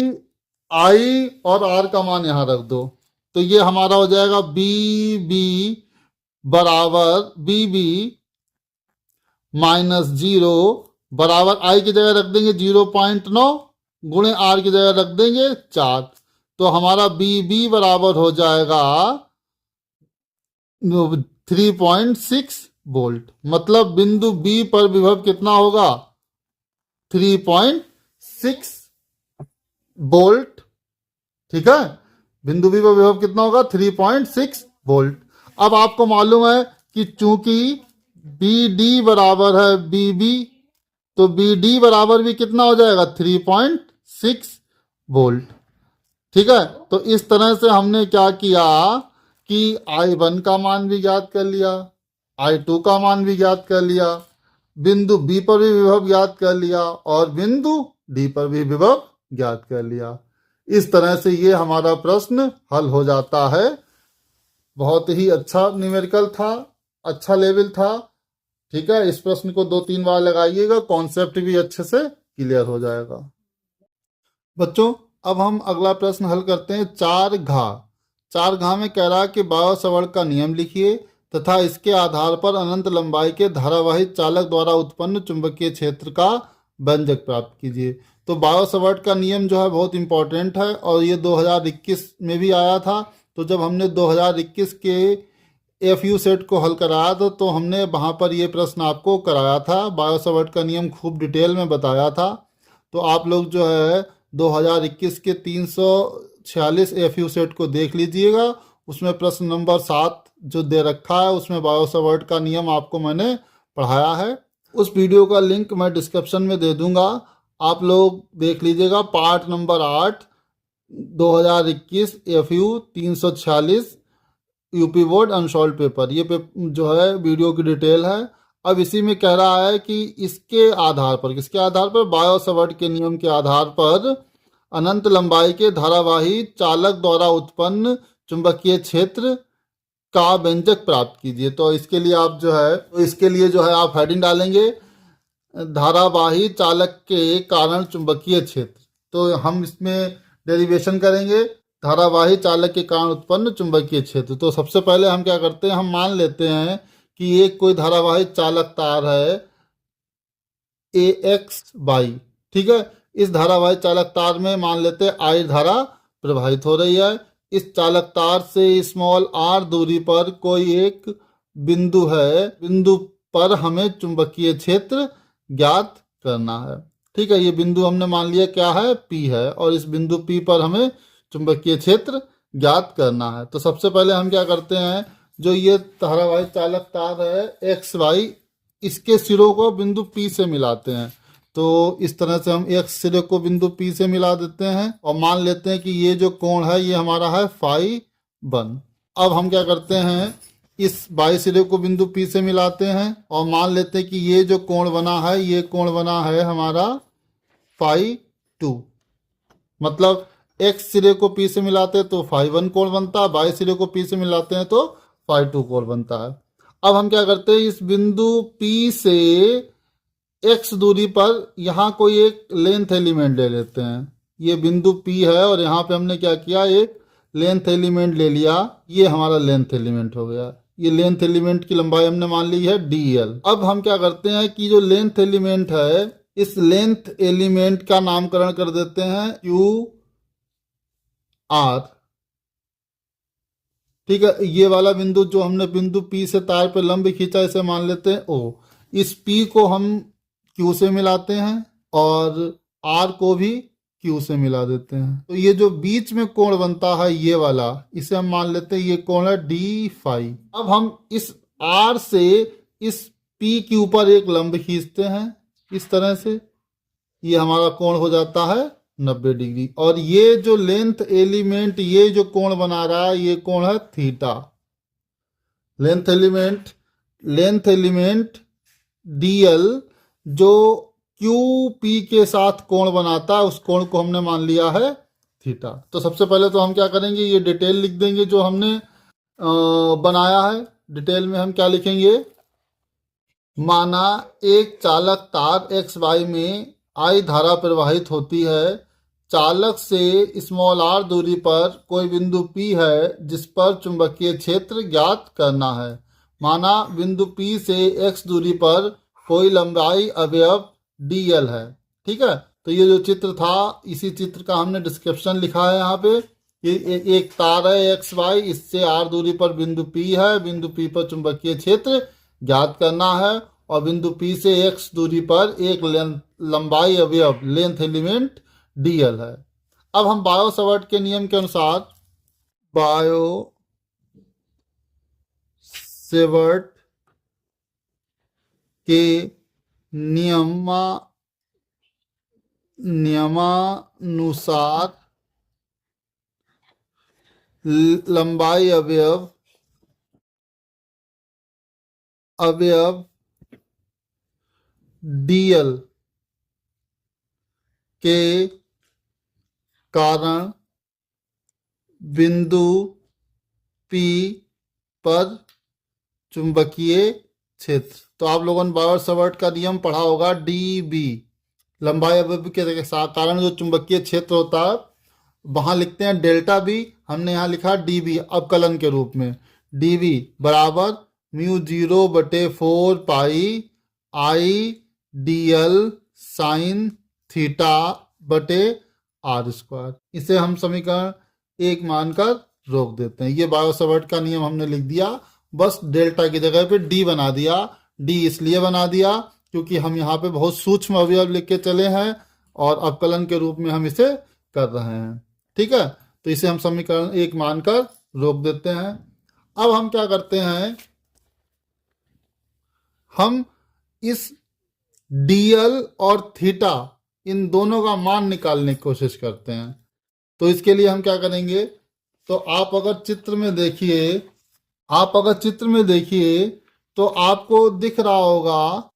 आई और आर का मान यहां रख दो तो ये हमारा हो जाएगा बी बी बराबर बी बी माइनस 0 बराबर आई की जगह रख देंगे 0.9 गुणे आर की जगह रख देंगे 4, तो हमारा बी बी बराबर हो जाएगा 3.6 वोल्ट। मतलब बिंदु बी पर विभव कितना होगा 3.6 वोल्ट। ठीक है, बिंदु बी पर विभव कितना होगा 3.6 वोल्ट। अब आपको मालूम है कि चूंकि बी डी बराबर है बी बी तो बी डी बराबर भी कितना हो जाएगा 3.6 वोल्ट। ठीक है, तो इस तरह से हमने क्या किया कि I1 का मान भी ज्ञात कर लिया, I2 का मान भी ज्ञात कर लिया, बिंदु बी पर भी विभव ज्ञात कर लिया और बिंदु डी पर भी विभव ज्ञात कर लिया। इस तरह से ये हमारा प्रश्न हल हो जाता है। बहुत ही अच्छा न्यूमेरिकल था, अच्छा लेवल था। ठीक है, इस प्रश्न को 2-3 बार लगाइएगा, कॉन्सेप्ट भी अच्छे से क्लियर हो जाएगा। बच्चों अब हम अगला प्रश्न हल करते हैं। 4 घा में कह रहा है कि बायो-सवर्त का नियम लिखिए तथा इसके आधार पर अनंत लंबाई के धारावाही चालक द्वारा उत्पन्न चुंबकीय क्षेत्र का व्यंजक प्राप्त कीजिए। तो बायो-सवर्त का नियम जो है बहुत इंपॉर्टेंट है और ये 2021 में भी आया था। तो जब हमने 2021 के FU सेट को हल कराया था तो हमने वहाँ पर ये प्रश्न आपको कराया था, बायो-सवर्त का नियम खूब डिटेल में बताया था। तो आप लोग जो है 2021 के 346 FU सेट को देख लीजिएगा, उसमें प्रश्न नंबर 7 जो दे रखा है उसमें बायो-सवर्त का नियम आपको मैंने पढ़ाया है। उस वीडियो का लिंक मैं डिस्क्रिप्शन में दे दूंगा, आप लोग देख लीजिएगा। Part number 8 2021 FU 346 UP board unsolved paper, ये जो है वीडियो की डिटेल है। अब इसी में कह रहा है कि इसके आधार पर, किसके आधार पर, बायो-सवर्त के नियम के आधार पर अनंत लंबाई के धारावाही चालक द्वारा उत्पन्न चुंबकीय क्षेत्र का व्यंजक प्राप्त कीजिए। तो इसके लिए आप जो है आप हेडिंग डालेंगे धारावाही चालक के कारण चुंबकीय क्षेत्र। तो हम इसमें डेरिवेशन करेंगे धारावाही चालक के कारण उत्पन्न चुंबकीय क्षेत्र। तो सबसे पहले हम क्या करते हैं, हम मान लेते हैं कि एक कोई धारावाही चालक तार है ए एक्स वाई, ठीक है। इस धारावाही चालक तार में मान लेते हैं आई धारा प्रवाहित हो रही है। इस चालक तार से स्मॉल आर दूरी पर कोई एक बिंदु है, बिंदु पर हमें चुंबकीय क्षेत्र ज्ञात करना है, ठीक है। ये बिंदु हमने मान लिया क्या है, पी है, और इस बिंदु पी पर हमें चुंबकीय क्षेत्र ज्ञात करना है। तो सबसे पहले हम क्या करते हैं, जो ये धारावाही चालक तार है एक्स वाई, इसके सिरों को बिंदु पी से मिलाते हैं। तो इस तरह से हम एक सिरे को बिंदु पी से मिला देते हैं और मान लेते हैं कि ये जो कोण है ये हमारा है फाई 1। अब हम क्या करते हैं, इस बाई सिरे को बिंदु पी से मिलाते हैं और मान लेते हैं कि ये जो कोण बना है ये कोण बना है हमारा फाई 2। मतलब एक्स सिरे को पी से मिलाते हैं तो फाई 1 कोण बनता है, बाई सिरे को पी से मिलाते हैं तो फाई 2 कोण बनता है। अब हम क्या करते हैं, इस बिंदु P से x दूरी पर यहाँ कोई एक लेंथ एलिमेंट ले लेते हैं। ये बिंदु P है और यहाँ पे हमने क्या किया, एक लेंथ एलिमेंट ले लिया। ये हमारा लेंथ एलिमेंट हो गया। ये लेंथ एलिमेंट की लंबाई हमने मान ली है dl। अब हम क्या करते हैं कि जो लेंथ एलिमेंट है, इस लेंथ एलिमेंट का नामकरण कर देते हैं QR, ठीक है। ये वाला बिंदु जो हमने बिंदु P से तार पे लंब खींचा, इसे मान लेते हैं O। इस P को हम Q से मिलाते हैं और R को भी Q से मिला देते हैं। तो ये जो बीच में कोण बनता है ये वाला, इसे हम मान लेते हैं ये कोण है d फाई। अब हम इस R से इस P के ऊपर एक लंब खींचते हैं इस तरह से, ये हमारा कोण हो जाता है 90 डिग्री। और ये जो लेंथ एलिमेंट ये जो कोण बना रहा है ये कोण है थीटा। लेंथ एलिमेंट dl जो QP के साथ कोण बनाता है, उस कोण को हमने मान लिया है थीटा। तो सबसे पहले तो हम क्या करेंगे, ये डिटेल लिख देंगे जो हमने बनाया है। डिटेल में हम क्या लिखेंगे, माना एक चालक तार XY में I धारा प्रवाहित होती है। चालक से स्मॉल r दूरी पर कोई बिंदु P है जिस पर चुंबकीय क्षेत्र ज्ञात करना है। माना बिंदु P से x दूरी पर कोई लंबाई अवयव dl है, ठीक है। तो ये जो चित्र था, इसी चित्र का हमने डिस्क्रिप्शन लिखा है यहाँ पे। ये एक तार है XY, इससे r दूरी पर बिंदु P है। बिंदु P पर चुंबकीय क्षेत्र ज्ञात करना है और बिंदु P से x दूरी पर एक लंबाई अवयव लेंथ एलिमेंट dl है। अब हम बायो सावर्ट के नियम के अनुसार, बायो सावर्ट के नियमानुसार लंबाई अवयव dl के कारण बिंदु P पर चुंबकीय क्षेत्र। तो आप लोगों ने बायो सावर्ट का नियम पढ़ा होगा, dB लंबाई अवयव के कारण जो चुंबकीय क्षेत्र होता है, वहां लिखते हैं डेल्टा B, हमने यहाँ लिखा dB अवकलन के रूप में। dB बराबर μ0/4 पाई I dl साइन थीटा बटे r²। इसे हम समीकरण 1 मानकर रोक देते हैं। ये बायो सावर्ट का नियम हमने लिख दिया, बस डेल्टा की जगह पे d बना दिया। d इसलिए बना दिया क्योंकि हम यहाँ पे बहुत सूक्ष्म अवयव लिख के चले हैं और अवकलन के रूप में हम इसे कर रहे हैं, ठीक है। तो इसे हम समीकरण 1 मानकर रोक देते हैं। अब हम क्या करते हैं, हम इस dl और थीटा इन दोनों का मान निकालने की कोशिश करते हैं। तो इसके लिए हम क्या करेंगे, तो आप अगर चित्र में देखिए तो आपको दिख रहा होगा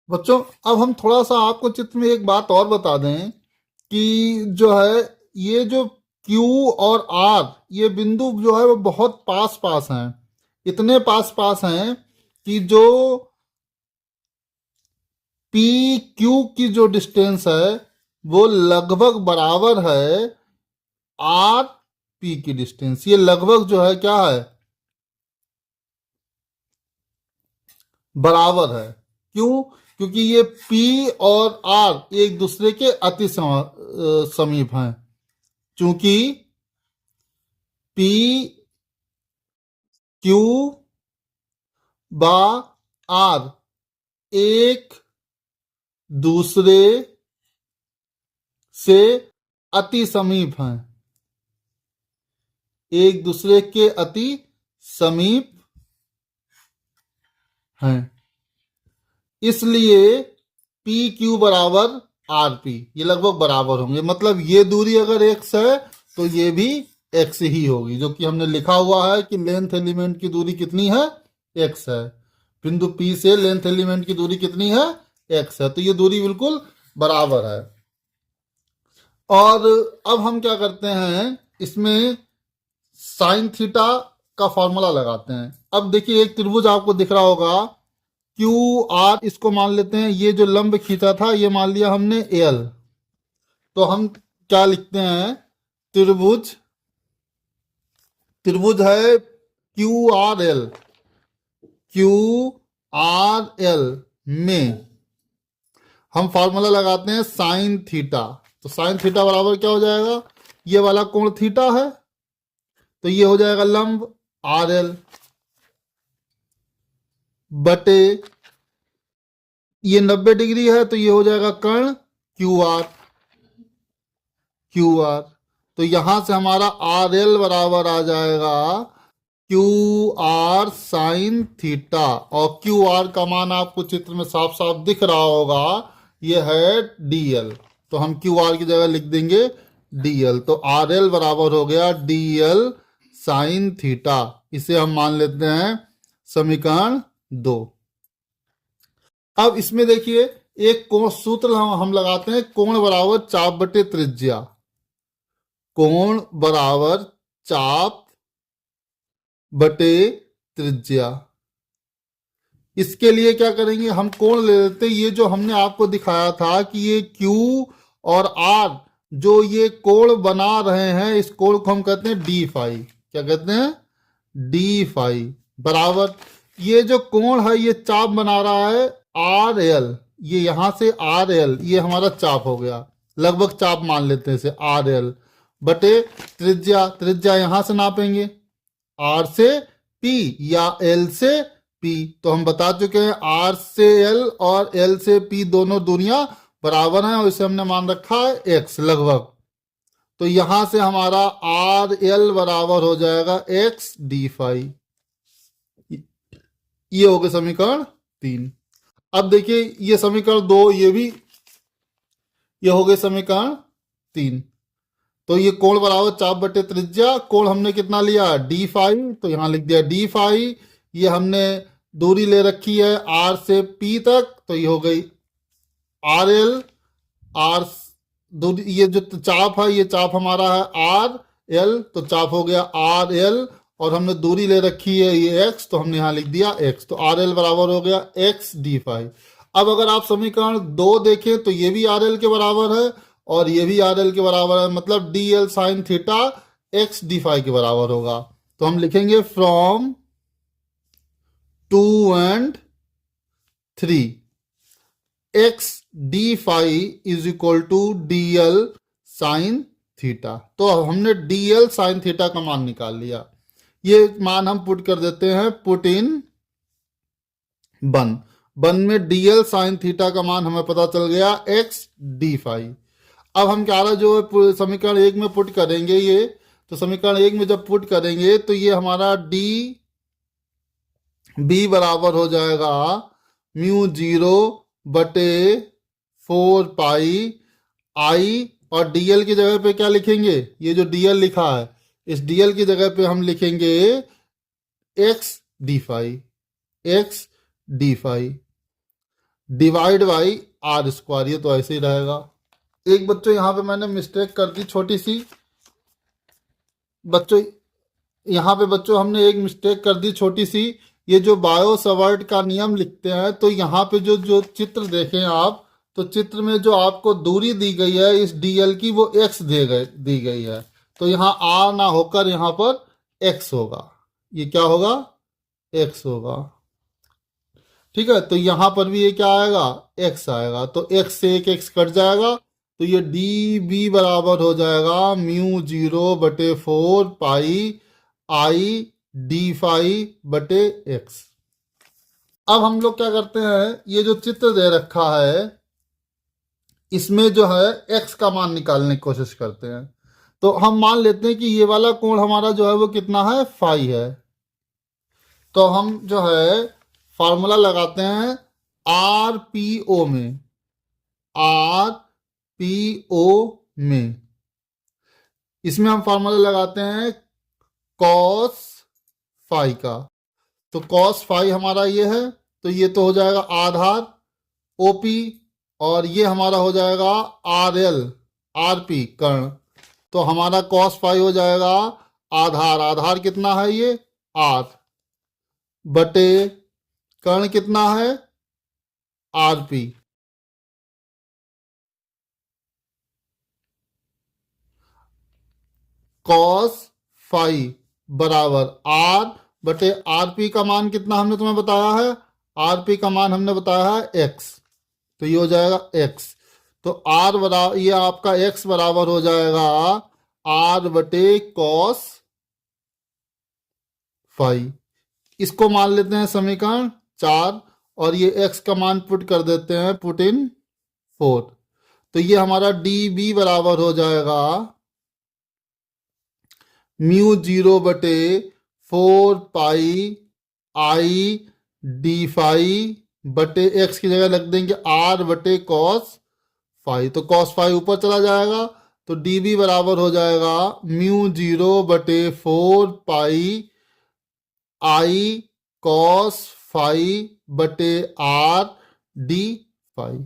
बच्चों। अब हम थोड़ा सा आपको चित्र में एक बात और बता दें कि जो है ये जो Q और R ये बिंदु जो है वो बहुत पास पास हैं। इतने पास पास हैं कि जो PQ की जो डिस्टेंस है वो लगभग बराबर है आर पी की डिस्टेंस। ये लगभग जो है क्या है, बराबर है। क्यों? क्योंकि ये P और R एक दूसरे के अति समीप हैं। चूंकि P Q बा R एक दूसरे से अति समीप हैं, एक दूसरे के अति समीप हैं, इसलिए पी क्यू बराबर आर पी, ये लगभग बराबर होंगे। मतलब ये दूरी अगर एक्स है तो ये भी एक्स ही होगी, जो कि हमने लिखा हुआ है कि लेंथ एलिमेंट की दूरी कितनी है, एक्स है। बिंदु पी से लेंथ एलिमेंट की दूरी कितनी है, एक्स है। तो ये दूरी बिल्कुल बराबर है। और अब हम क्या करते हैं, इसमें साइन थीटा का फॉर्मूला लगाते हैं। अब देखिए एक त्रिभुज आपको दिख रहा होगा, क्यू आर, इसको मान लेते हैं, ये जो लंब खींचा था ये मान लिया हमने एल। तो हम क्या लिखते हैं, त्रिभुज, त्रिभुज है Q R L, Q R L में हम फॉर्मूला लगाते हैं साइन थीटा। तो साइन थीटा बराबर क्या हो जाएगा, ये वाला कोण थीटा है तो ये हो जाएगा लंब आर एल बटे, ये 90 डिग्री है तो ये हो जाएगा कर्ण क्यू आर, क्यू आर। तो यहां से हमारा आर एल बराबर आ जाएगा क्यू आर साइन थीटा, और क्यू आर का मान आपको चित्र में साफ साफ दिख रहा होगा, ये है डी एल। तो हम क्यू आर की जगह लिख देंगे डी एल। तो आर एल बराबर हो गया डी एल साइन थीटा। इसे हम मान लेते हैं समीकरण 2। अब इसमें देखिए एक कोण सूत्र हम लगाते हैं, कोण बराबर चाप बटे त्रिज्या, कोण बराबर चाप बटे त्रिज्या। इसके लिए क्या करेंगे, हम कोण ले लेते हैं, ये जो हमने आपको दिखाया था कि ये Q और R जो ये कोण बना रहे हैं, इस कोण को हम कहते हैं डी फाई। क्या कहते हैं, डी फाई बराबर, ये जो कोण है ये चाप बना रहा है आर एल, ये यहां से आर एल, ये हमारा चाप हो गया, लगभग चाप मान लेते हैं इसे आर एल बटे त्रिज्या, त्रिज्या यहां से नापेंगे आर से पी या एल से पी। तो हम बता चुके हैं आर से एल और एल से पी दोनों दूरियां बराबर हैं, और इसे हमने मान रखा है एक्स लगभग। तो यहां से हमारा आर एल बराबर हो जाएगा एक्स डी फाई। ये हो गया समीकरण 3। अब देखिए ये समीकरण 2, ये हो गए समीकरण 3। तो ये कोण बराबर चाप बटे त्रिज्या, कोण हमने कितना लिया डी फाई, तो यहां लिख दिया डी फाई। ये हमने दूरी ले रखी है आर से पी तक, तो ये हो गई आर एल, आर दूरी, ये जो चाप है ये चाप हमारा है आर एल, तो चाप हो गया आर एल, और हमने दूरी ले रखी है ये एक्स, तो हमने यहां लिख दिया एक्स। तो आर एल बराबर हो गया एक्स डी फाई। अब अगर आप समीकरण 2 देखें तो ये भी आर एल के बराबर है और ये भी आर एल के बराबर है, मतलब D L sine theta X D phi के बराबर होगा। तो हम लिखेंगे from 2 and 3 X D phi is equal to D L sine theta. तो हमने डी एल साइन थीटा का मान निकाल लिया, ये मान हम पुट कर देते हैं, पुट इन वन में डी एल साइन थीटा का मान हमें पता चल गया एक्स डी फाई। अब हम क्या जो समीकरण 1 में पुट करेंगे ये, तो समीकरण 1 में जब पुट करेंगे तो ये हमारा डी बी बराबर हो जाएगा म्यू 0 बटे 4 पाई आई, और डीएल की जगह पे क्या लिखेंगे, ये जो डीएल लिखा है इस डीएल की जगह पे हम लिखेंगे X D phi, X D phi divide by R square. ये तो ऐसे ही रहेगा। एक बच्चों यहाँ पे मैंने मिस्टेक कर दी छोटी सी, बच्चों यहाँ पे बच्चों हमने एक मिस्टेक कर दी छोटी सी। ये जो बायो सवर्ट का नियम लिखते हैं तो यहाँ पे जो चित्र देखें आप, तो चित्र में जो आपको दूरी दी गई है इस डीएल की वो x दी गई है, तो यहाँ r ना होकर यहाँ पर x होगा। ये क्या होगा? x होगा। ठीक है, तो यहाँ पर भी ये क्या आएगा? x आएगा। तो x से एक x कट जाएगा, तो ये डी बी बराबर हो जाएगा mu 0/4 pi I D phi बटे x। अब हम लोग क्या करते हैं, ये जो चित्र दे रखा है इसमें जो है x का मान निकालने की कोशिश करते हैं। तो हम मान लेते हैं कि ये वाला कोण हमारा जो है वो कितना है? फाई है। तो हम जो है फार्मूला लगाते हैं आर पी ओ में, आर पी ओ में। इसमें हम फार्मूला लगाते हैं कॉस फाई का। तो कॉस फाई हमारा ये है, तो ये तो हो जाएगा आधार ओपी, और ये हमारा हो जाएगा आर एल आर पी कर्ण। तो हमारा कॉस फाई हो जाएगा आधार, आधार कितना है ये? आर बटे कर्ण कितना है? R P. कॉस फाई बराबर आर बटे आर पी का मान कितना हमने तुम्हें बताया है? आर पी का मान हमने बताया है एक्स, तो ये हो जाएगा एक्स। तो आर बराबर, ये आपका एक्स बराबर हो जाएगा आर बटे कॉस फाई। इसको मान लेते हैं समीकरण 4, और ये x का मान पुट कर देते हैं, पुट इन 4। तो ये हमारा डी बी बराबर हो जाएगा mu 0/4 pi I D phi बटे x की जगह रख देंगे r बटे कॉस फाई। तो कॉस फाई ऊपर चला जाएगा, तो डी बी बराबर हो जाएगा mu 0/4 pi I cos phi बटे आर डी फाई।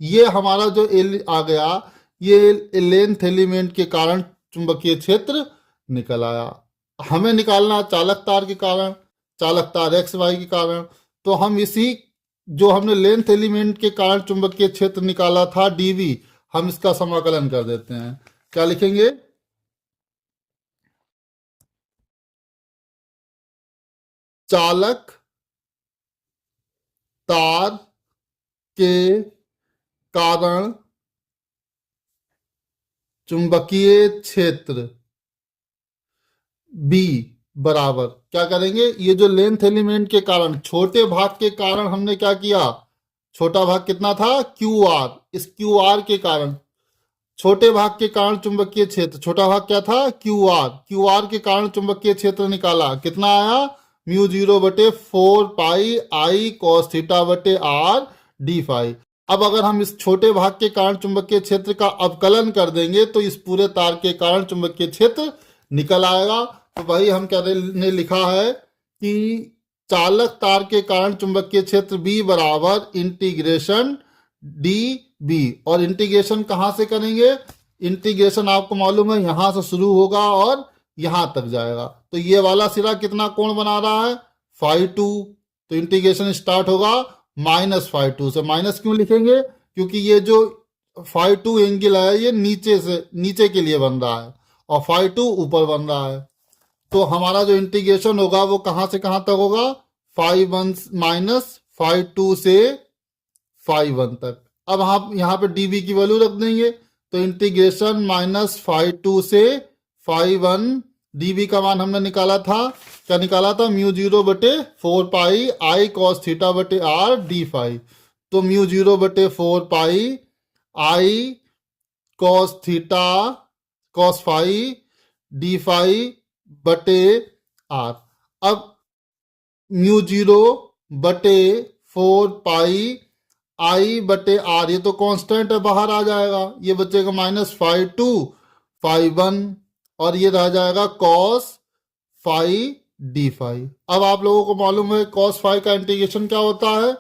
ये हमारा जो एल आ गया, ये लेंथ एलिमेंट के कारण चुंबकीय क्षेत्र निकल आया। हमें निकालना चालक तार के कारण, चालक तार एक्स वाई के कारण। तो हम इसी जो हमने लेंथ एलिमेंट के कारण चुंबकीय क्षेत्र निकाला था डीवी, हम इसका समाकलन कर देते हैं। क्या लिखेंगे? चालक तार के कारण चुंबकीय क्षेत्र बी बराबर, क्या करेंगे? ये जो लेंथ एलिमेंट के कारण, छोटे भाग के कारण हमने क्या किया? छोटा भाग कितना था? Q R. इस क्यू आर के कारण, छोटे भाग के कारण चुंबकीय क्षेत्र, छोटा भाग क्या था? Q R. क्यू आर के कारण चुंबकीय क्षेत्र निकाला, कितना आया? Mu 0/4 pi I cos theta बटे आर डी फाई। अब अगर हम इस छोटे भाग के कारण चुंबकीय क्षेत्र का अवकलन कर देंगे तो इस पूरे तार के कारण चुंबकीय क्षेत्र निकल आएगा। तो भाई हम क्या ने लिखा है कि चालक तार के कारण चुंबकीय क्षेत्र बी बराबर इंटीग्रेशन डी बी। और इंटीग्रेशन कहाँ से करेंगे? इंटीग्रेशन आपको मालूम है यहां से शुरू होगा और यहां तक जाएगा। तो ये वाला सिरा कितना कोण बना रहा है? φ2। तो इंटीग्रेशन स्टार्ट होगा -φ2 से। माइनस क्यों लिखेंगे? क्योंकि ये जो φ2 एंगल है ये नीचे से, नीचे के लिए बन रहा है, और φ2 ऊपर बन रहा है। तो हमारा जो इंटीग्रेशन होगा वो कहां से कहां तक होगा? φ1 -φ2 से φ1 तक। अब हम यहाँ पे dB की वैल्यू रख देंगे, तो इंटीग्रेशन -φ2 से φ1, dB का मान हमने निकाला था, क्या निकाला था? Mu 0/4 pi I cos theta बटे आर डी फाई। तो mu 0/4 pi I cos theta cos phi D phi बटे आर। अब म्यू 0/4 पाई आई बटे आर, ये तो कांस्टेंट है, बाहर आ जाएगा, ये बचेगा -φ2 φ1, और ये रह जाएगा कॉस फाई डी फाई। अब आप लोगों को मालूम है कॉस फाई का इंटीग्रेशन क्या होता है?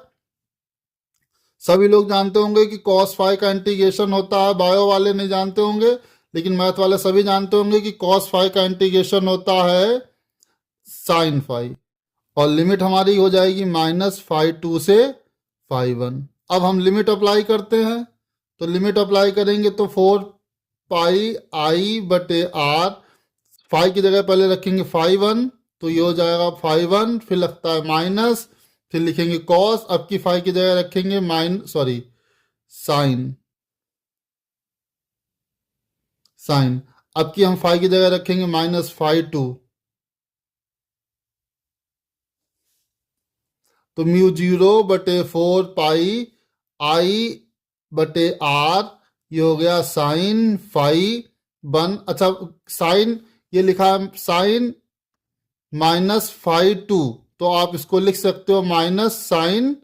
सभी लोग जानते होंगे कि कॉस फाई का इंटीग्रेशन होता है, बायो वाले नहीं जानते होंगे, लेकिन मैथ वाले सभी जानते होंगे कि कॉस फाई का इंटीग्रेशन होता है साइन फाई। और लिमिट हमारी हो जाएगी -φ2 से φ1। अब हम लिमिट अप्लाई करते हैं, तो लिमिट अप्लाई करेंगे तो 4 पाई i/r, फाइव की जगह पहले रखेंगे 5 1, तो ये हो जाएगा 5 1, फिर लगता है माइनस, फिर लिखेंगे कॉस, अब की 5 की जगह रखेंगे साइन, अब की हम 5 की जगह रखेंगे -5 2, तो μ0/4 पाई i/r, ये हो गया sin 5 1, अच्छा साइन ये लिखा है sin -5 2, तो आप इसको लिख सकते हो -sin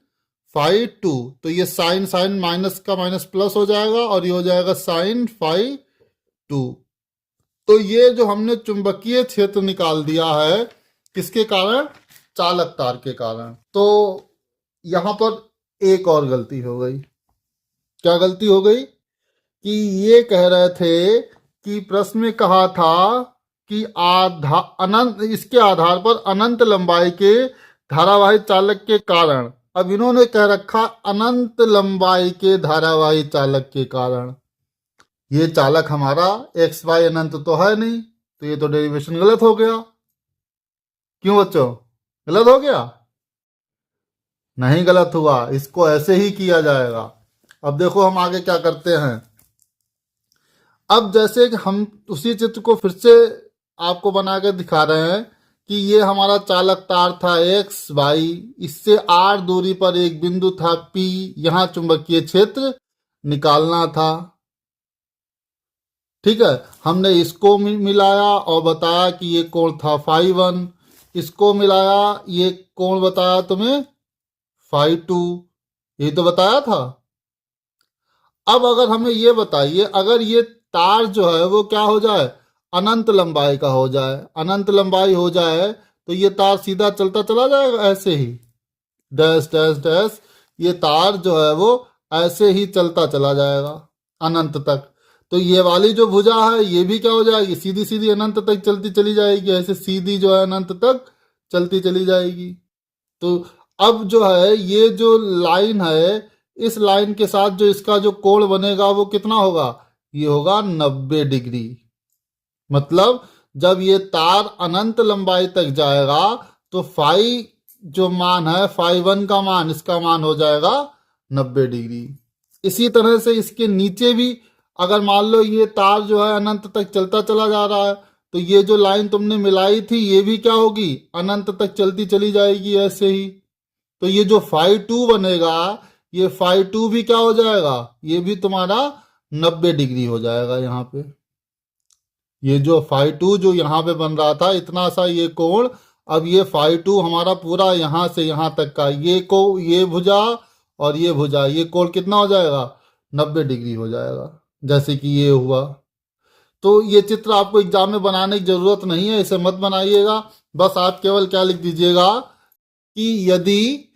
5 2, तो ये साइन साइन माइनस का माइनस प्लस हो जाएगा और ये हो जाएगा sin 5 2। तो ये जो हमने चुंबकीय क्षेत्र निकाल दिया है किसके कारण, चालक तार के कारण। तो यहां पर एक और गलती हो गई। क्या गलती हो गई कि ये कह रहे थे कि प्रश्न में कहा था कि अनंत, इसके आधार पर अनंत लंबाई के धारावाही चालक के कारण। अब इन्होंने कह रखा अनंत लंबाई के धारावाही चालक के कारण। ये चालक हमारा एक्स वाई अनंत तो है नहीं, तो ये तो डेरिवेशन गलत हो गया। क्यों बच्चों, गलत हो गया? नहीं गलत हुआ, इसको ऐसे ही किया जाएगा। अब देखो हम आगे क्या करते हैं। अब जैसे कि हम उसी चित्र को फिर से आपको बना के दिखा रहे हैं कि ये हमारा चालक तार था एक्स वाई, इससे आर दूरी पर एक बिंदु था पी, यहां चुंबकीय क्षेत्र निकालना था। ठीक है, हमने इसको मिलाया और बताया कि ये कोण था 5 1, इसको मिलाया, ये कोण बताया तुम्हें 5 2, ये तो बताया था। अब अगर हमें ये बताइए, अगर ये तार जो है वो क्या हो जाए, अनंत लंबाई का हो जाए, अनंत लंबाई हो जाए तो ये तार सीधा चलता चला जाएगा ऐसे ही, डैश डैश डैश, ये तार जो है वो ऐसे ही चलता चला जाएगा अनंत तक। तो ये वाली जो भुजा है ये भी क्या हो जाएगी, सीधी सीधी अनंत तक चलती चली जाएगी, ऐसे सीधी जो है अनंत तक चलती चली जाएगी। तो अब जो है ये जो लाइन है, इस लाइन के साथ जो इसका जो कोण बनेगा वो कितना होगा, ये होगा 90 डिग्री। मतलब जब ये तार अनंत लंबाई तक जाएगा तो फाई जो मान है, φ1 का मान, इसका मान हो जाएगा 90 डिग्री। इसी तरह से इसके नीचे भी अगर मान लो ये तार जो है अनंत तक चलता चला जा रहा है, तो ये जो लाइन तुमने मिलाई थी ये भी क्या होगी, अनंत तक चलती चली जाएगी ऐसे ही। तो ये जो φ2 बनेगा, ये φ2 भी क्या हो जाएगा, ये भी तुम्हारा 90 डिग्री हो जाएगा यहाँ पे। ये जो φ2 जो यहाँ पे बन रहा था इतना सा ये कोण, अब ये φ2 हमारा पूरा यहाँ से यहाँ तक का ये भुजा और ये भुजा, ये कोण कितना हो जाएगा, 90 डिग्री हो जाएगा, जैसे कि ये हुआ। तो ये चित्र आपको एग्जाम में बनाने की जरूरत नहीं है, इसे मत बनाइएगा। बस आप केवल क्या लिख दीजिएगा कि यदि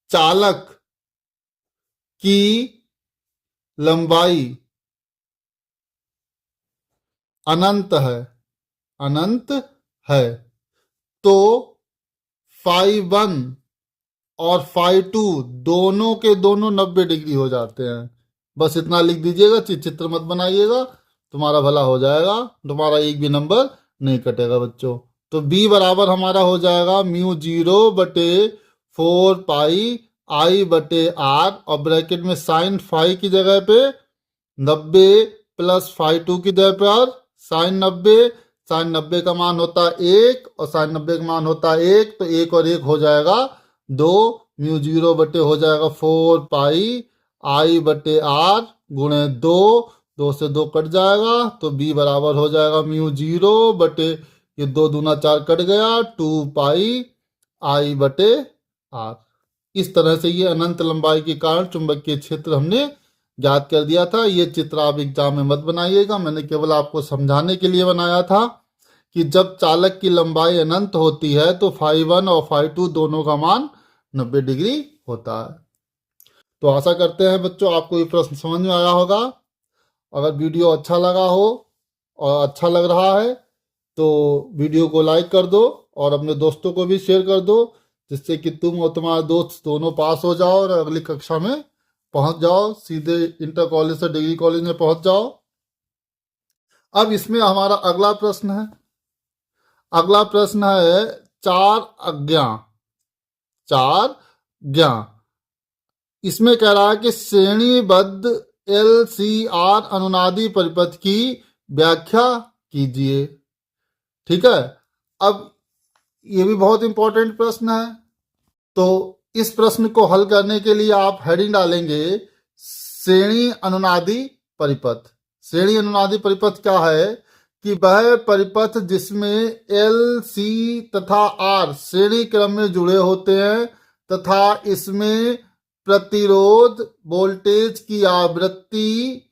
चालक की लंबाई अनंत है तो φ1 और φ2 दोनों के दोनों 90 डिग्री हो जाते हैं। बस इतना लिख दीजिएगा, चित्र मत बनाइएगा, तुम्हारा भला हो जाएगा, तुम्हारा एक भी नंबर नहीं कटेगा बच्चों। तो b बराबर हमारा हो जाएगा μ0/4 पाई i/r, और ब्रैकेट में साइन फाई की जगह पे 90 प्लस φ2 की जगह पर साइन 90, साइन 90 का मान होता है 1 और साइन 90 का मान होता है 1, तो 1 और 1 हो जाएगा 2, μ0 हो जाएगा 4 पाई i/r गुणे 2, 2 से 2 कट जाएगा, तो b बराबर हो जाएगा μ0 ये 2 दूना 4 कट गया 2 पाई i/r। इस तरह से ये अनंत लंबाई के कारण चुंबकीय क्षेत्र हमने ज्ञात कर दिया था। ये चित्र आप एग्जाम में मत बनाइएगा, मैंने केवल आपको समझाने के लिए बनाया था कि जब चालक की लंबाई अनंत होती है तो φ1 और φ2 दोनों का मान 90 डिग्री होता है। तो आशा करते हैं बच्चों आपको ये प्रश्न समझ में आया होगा। अगर वीडियो अच्छा लगा हो और अच्छा लग रहा है तो वीडियो को लाइक कर दो और अपने दोस्तों को भी शेयर कर दो, जिससे कि तुम और तुम्हारा दोस्त दोनों पास हो जाओ और अगली कक्षा में पहुंच जाओ, सीधे इंटर कॉलेज से डिग्री कॉलेज में पहुंच जाओ। अब इसमें हमारा अगला प्रश्न है, अगला प्रश्न है चार अज्ञा, चार ज्ञा। इसमें कह रहा है कि श्रेणीबद्ध LCR अनुनादी परिपथ की व्याख्या कीजिए। ठीक है, अब ये भी बहुत इंपॉर्टेंट प्रश्न है। तो इस प्रश्न को हल करने के लिए आप हेडिंग डालेंगे श्रेणी अनुनादी परिपथ। श्रेणी अनुनादी परिपथ क्या है कि वह परिपथ जिसमें LC तथा R श्रेणी क्रम में जुड़े होते हैं तथा इसमें प्रतिरोध वोल्टेज की आवृत्ति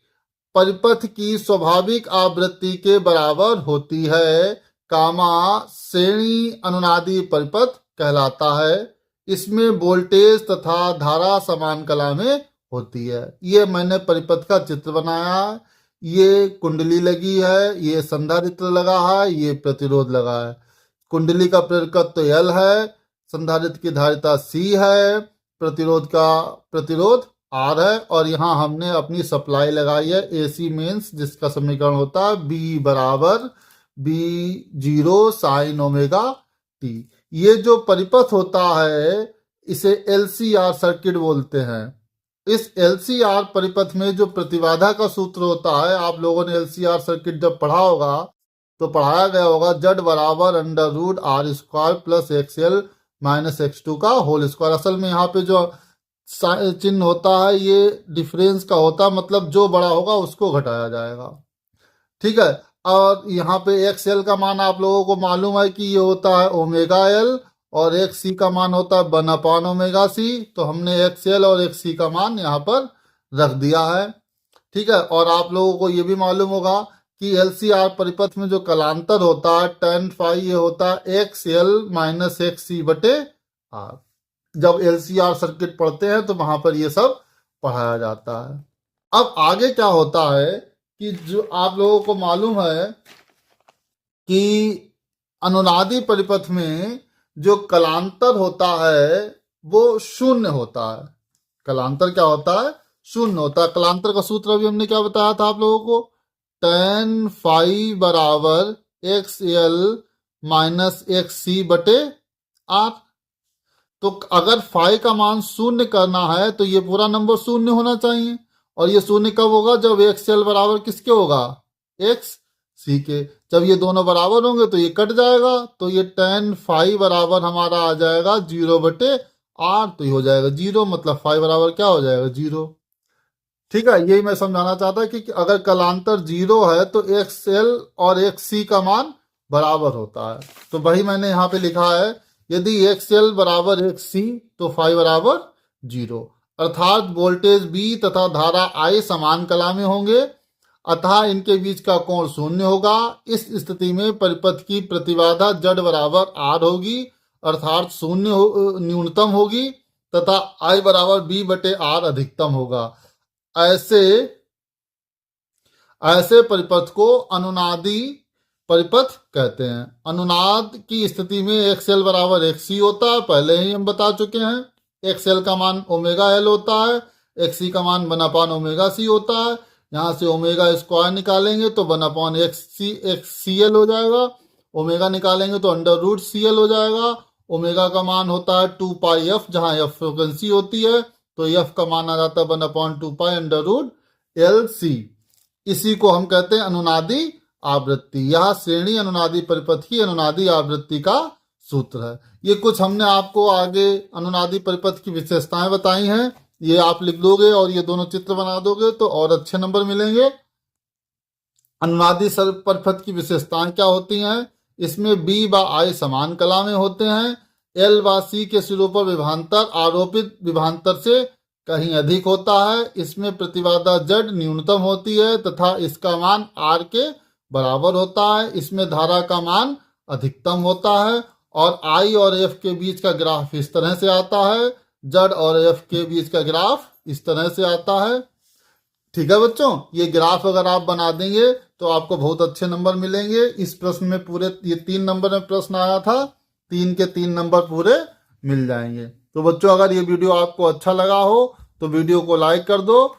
परिपथ की स्वाभाविक आवृत्ति के बराबर होती है, कामा श्रेणी अनुनादी परिपथ कहलाता है। इसमें वोल्टेज तथा धारा समान कला में होती है। ये मैंने परिपथ का चित्र बनाया, ये कुंडली लगी है, ये संधारित्र लगा है, ये प्रतिरोध लगा है। कुंडली का प्रेरकत्व L है, संधारित्र की धारिता C है, प्रतिरोध का प्रतिरोध R है, और यहाँ हमने अपनी सप्लाई लगाई है AC मेंस, जिसका समीकरण होता है B बराबर B0 साइन ओमेगा T। ये जो परिपथ होता है इसे LCR सर्किट बोलते हैं। इस LCR परिपथ में जो प्रतिबाधा का सूत्र होता है, आप लोगों ने LCR सर्किट जब पढ़ा होगा तो पढ़ाया गया होगा Z बराबर under root R square plus XL minus X2 का होल स्क्वायर। असल में यहाँ पे जो चिन्ह होता है ये डिफरेंस का होता है, मतलब जो बड़ा होगा उसको घटाया जाएगा। ठीक है, और यहाँ पे XL का मान आप लोगों को मालूम है कि ये होता है ओमेगा L, और XC का मान होता है 1 ओमेगा C। तो हमने XL और XC का मान यहाँ पर रख दिया है। ठीक है, और आप लोगों को ये भी मालूम होगा कि LCR परिपथ में जो कलांतर होता है tan फाई, ये होता है XL माइनस XC बटे R। जब LCR सर्किट पढ़ते हैं तो वहां पर ये सब पढ़ाया जाता है। अब आगे क्या होता है कि जो आप लोगों को मालूम है कि अनुनादी परिपथ में जो कलांतर होता है वो शून्य होता है। कलांतर क्या होता है? शून्य होता है। कलांतर का सूत्र अभी हमने क्या बताया था आप लोगों को? tan फाई बराबर XL माइनस XC बटे R। तो अगर फाई का मान शून्य करना है तो ये पूरा नंबर शून्य होना चाहिए, और ये शून्य कब होगा? जब XL बराबर किसके होगा? XC के। जब ये दोनों बराबर होंगे तो ये कट जाएगा, तो ये tan फाई बराबर हमारा आ जाएगा 0 बटे R। तो ये हो जाएगा 0, मतलब फाई बराबर क्या हो जाएगा? 0। ठीक है, यही मैं समझाना चाहता कि अगर कलांतर 0 है तो XL और XC का मान बराबर होता है। तो वही मैंने यहाँ पे लिखा है, यदि XL बराबर XC तो फाई बराबर 0, अर्थात वोल्टेज B तथा धारा I समान कला में होंगे, अतः इनके बीच का कोण शून्य होगा। इस स्थिति में परिपथ की प्रतिबाधा Z बराबर R होगी, अर्थात शून्य न्यूनतम होगी, तथा I बराबर B बटे R अधिकतम होगा। ऐसे परिपथ को अनुनादी परिपथ कहते हैं। अनुनाद की स्थिति में XL बराबर XC होता है, पहले ही हम बता चुके हैं। XL का मान ओमेगा L होता है, XC का मान 1 ओमेगा C होता है। यहाँ से ओमेगा स्क्वायर निकालेंगे तो 1 XCL हो जाएगा, ओमेगा निकालेंगे तो अंडर रूट CL हो जाएगा। ओमेगा का मान होता है 2 पाई F, जहाँ F फ्रिक्वेंसी होती है, तो F का मान आ जाता है 1/2 पाई अंडर रूट LC। इसी को हम कहते हैं अनुनादी आवृत्ति। यह श्रेणी अनुनादी परिपथ की अनुनादी आवृत्ति का सूत्र है। ये कुछ हमने आपको आगे अनुनादी परिपथ की विशेषताएं बताई हैं, ये आप लिख दोगे और ये दोनों चित्र बना दोगे तो और अच्छे नंबर मिलेंगे। अनुनादी परिपथ की विशेषताएं क्या होती हैं? इसमें B व I समान कला में होते हैं। L व C के सिरों पर विभवांतर आरोपित विभवांतर से कहीं अधिक होता है। इसमें प्रतिबाधा Z न्यूनतम होती है तथा इसका मान R के बराबर होता है। इसमें धारा का मान अधिकतम होता है, और I और F के बीच का ग्राफ इस तरह से आता है। Z और F के बीच का ग्राफ इस तरह से आता है। ठीक है बच्चों, ये ग्राफ अगर आप बना देंगे तो आपको बहुत अच्छे नंबर मिलेंगे। इस प्रश्न में पूरे ये 3 नंबर में प्रश्न आया था, 3 के 3 नंबर पूरे मिल जाएंगे। तो बच्चों, अगर ये वीडियो आपको अच्छा लगा हो तो वीडियो को लाइक कर दो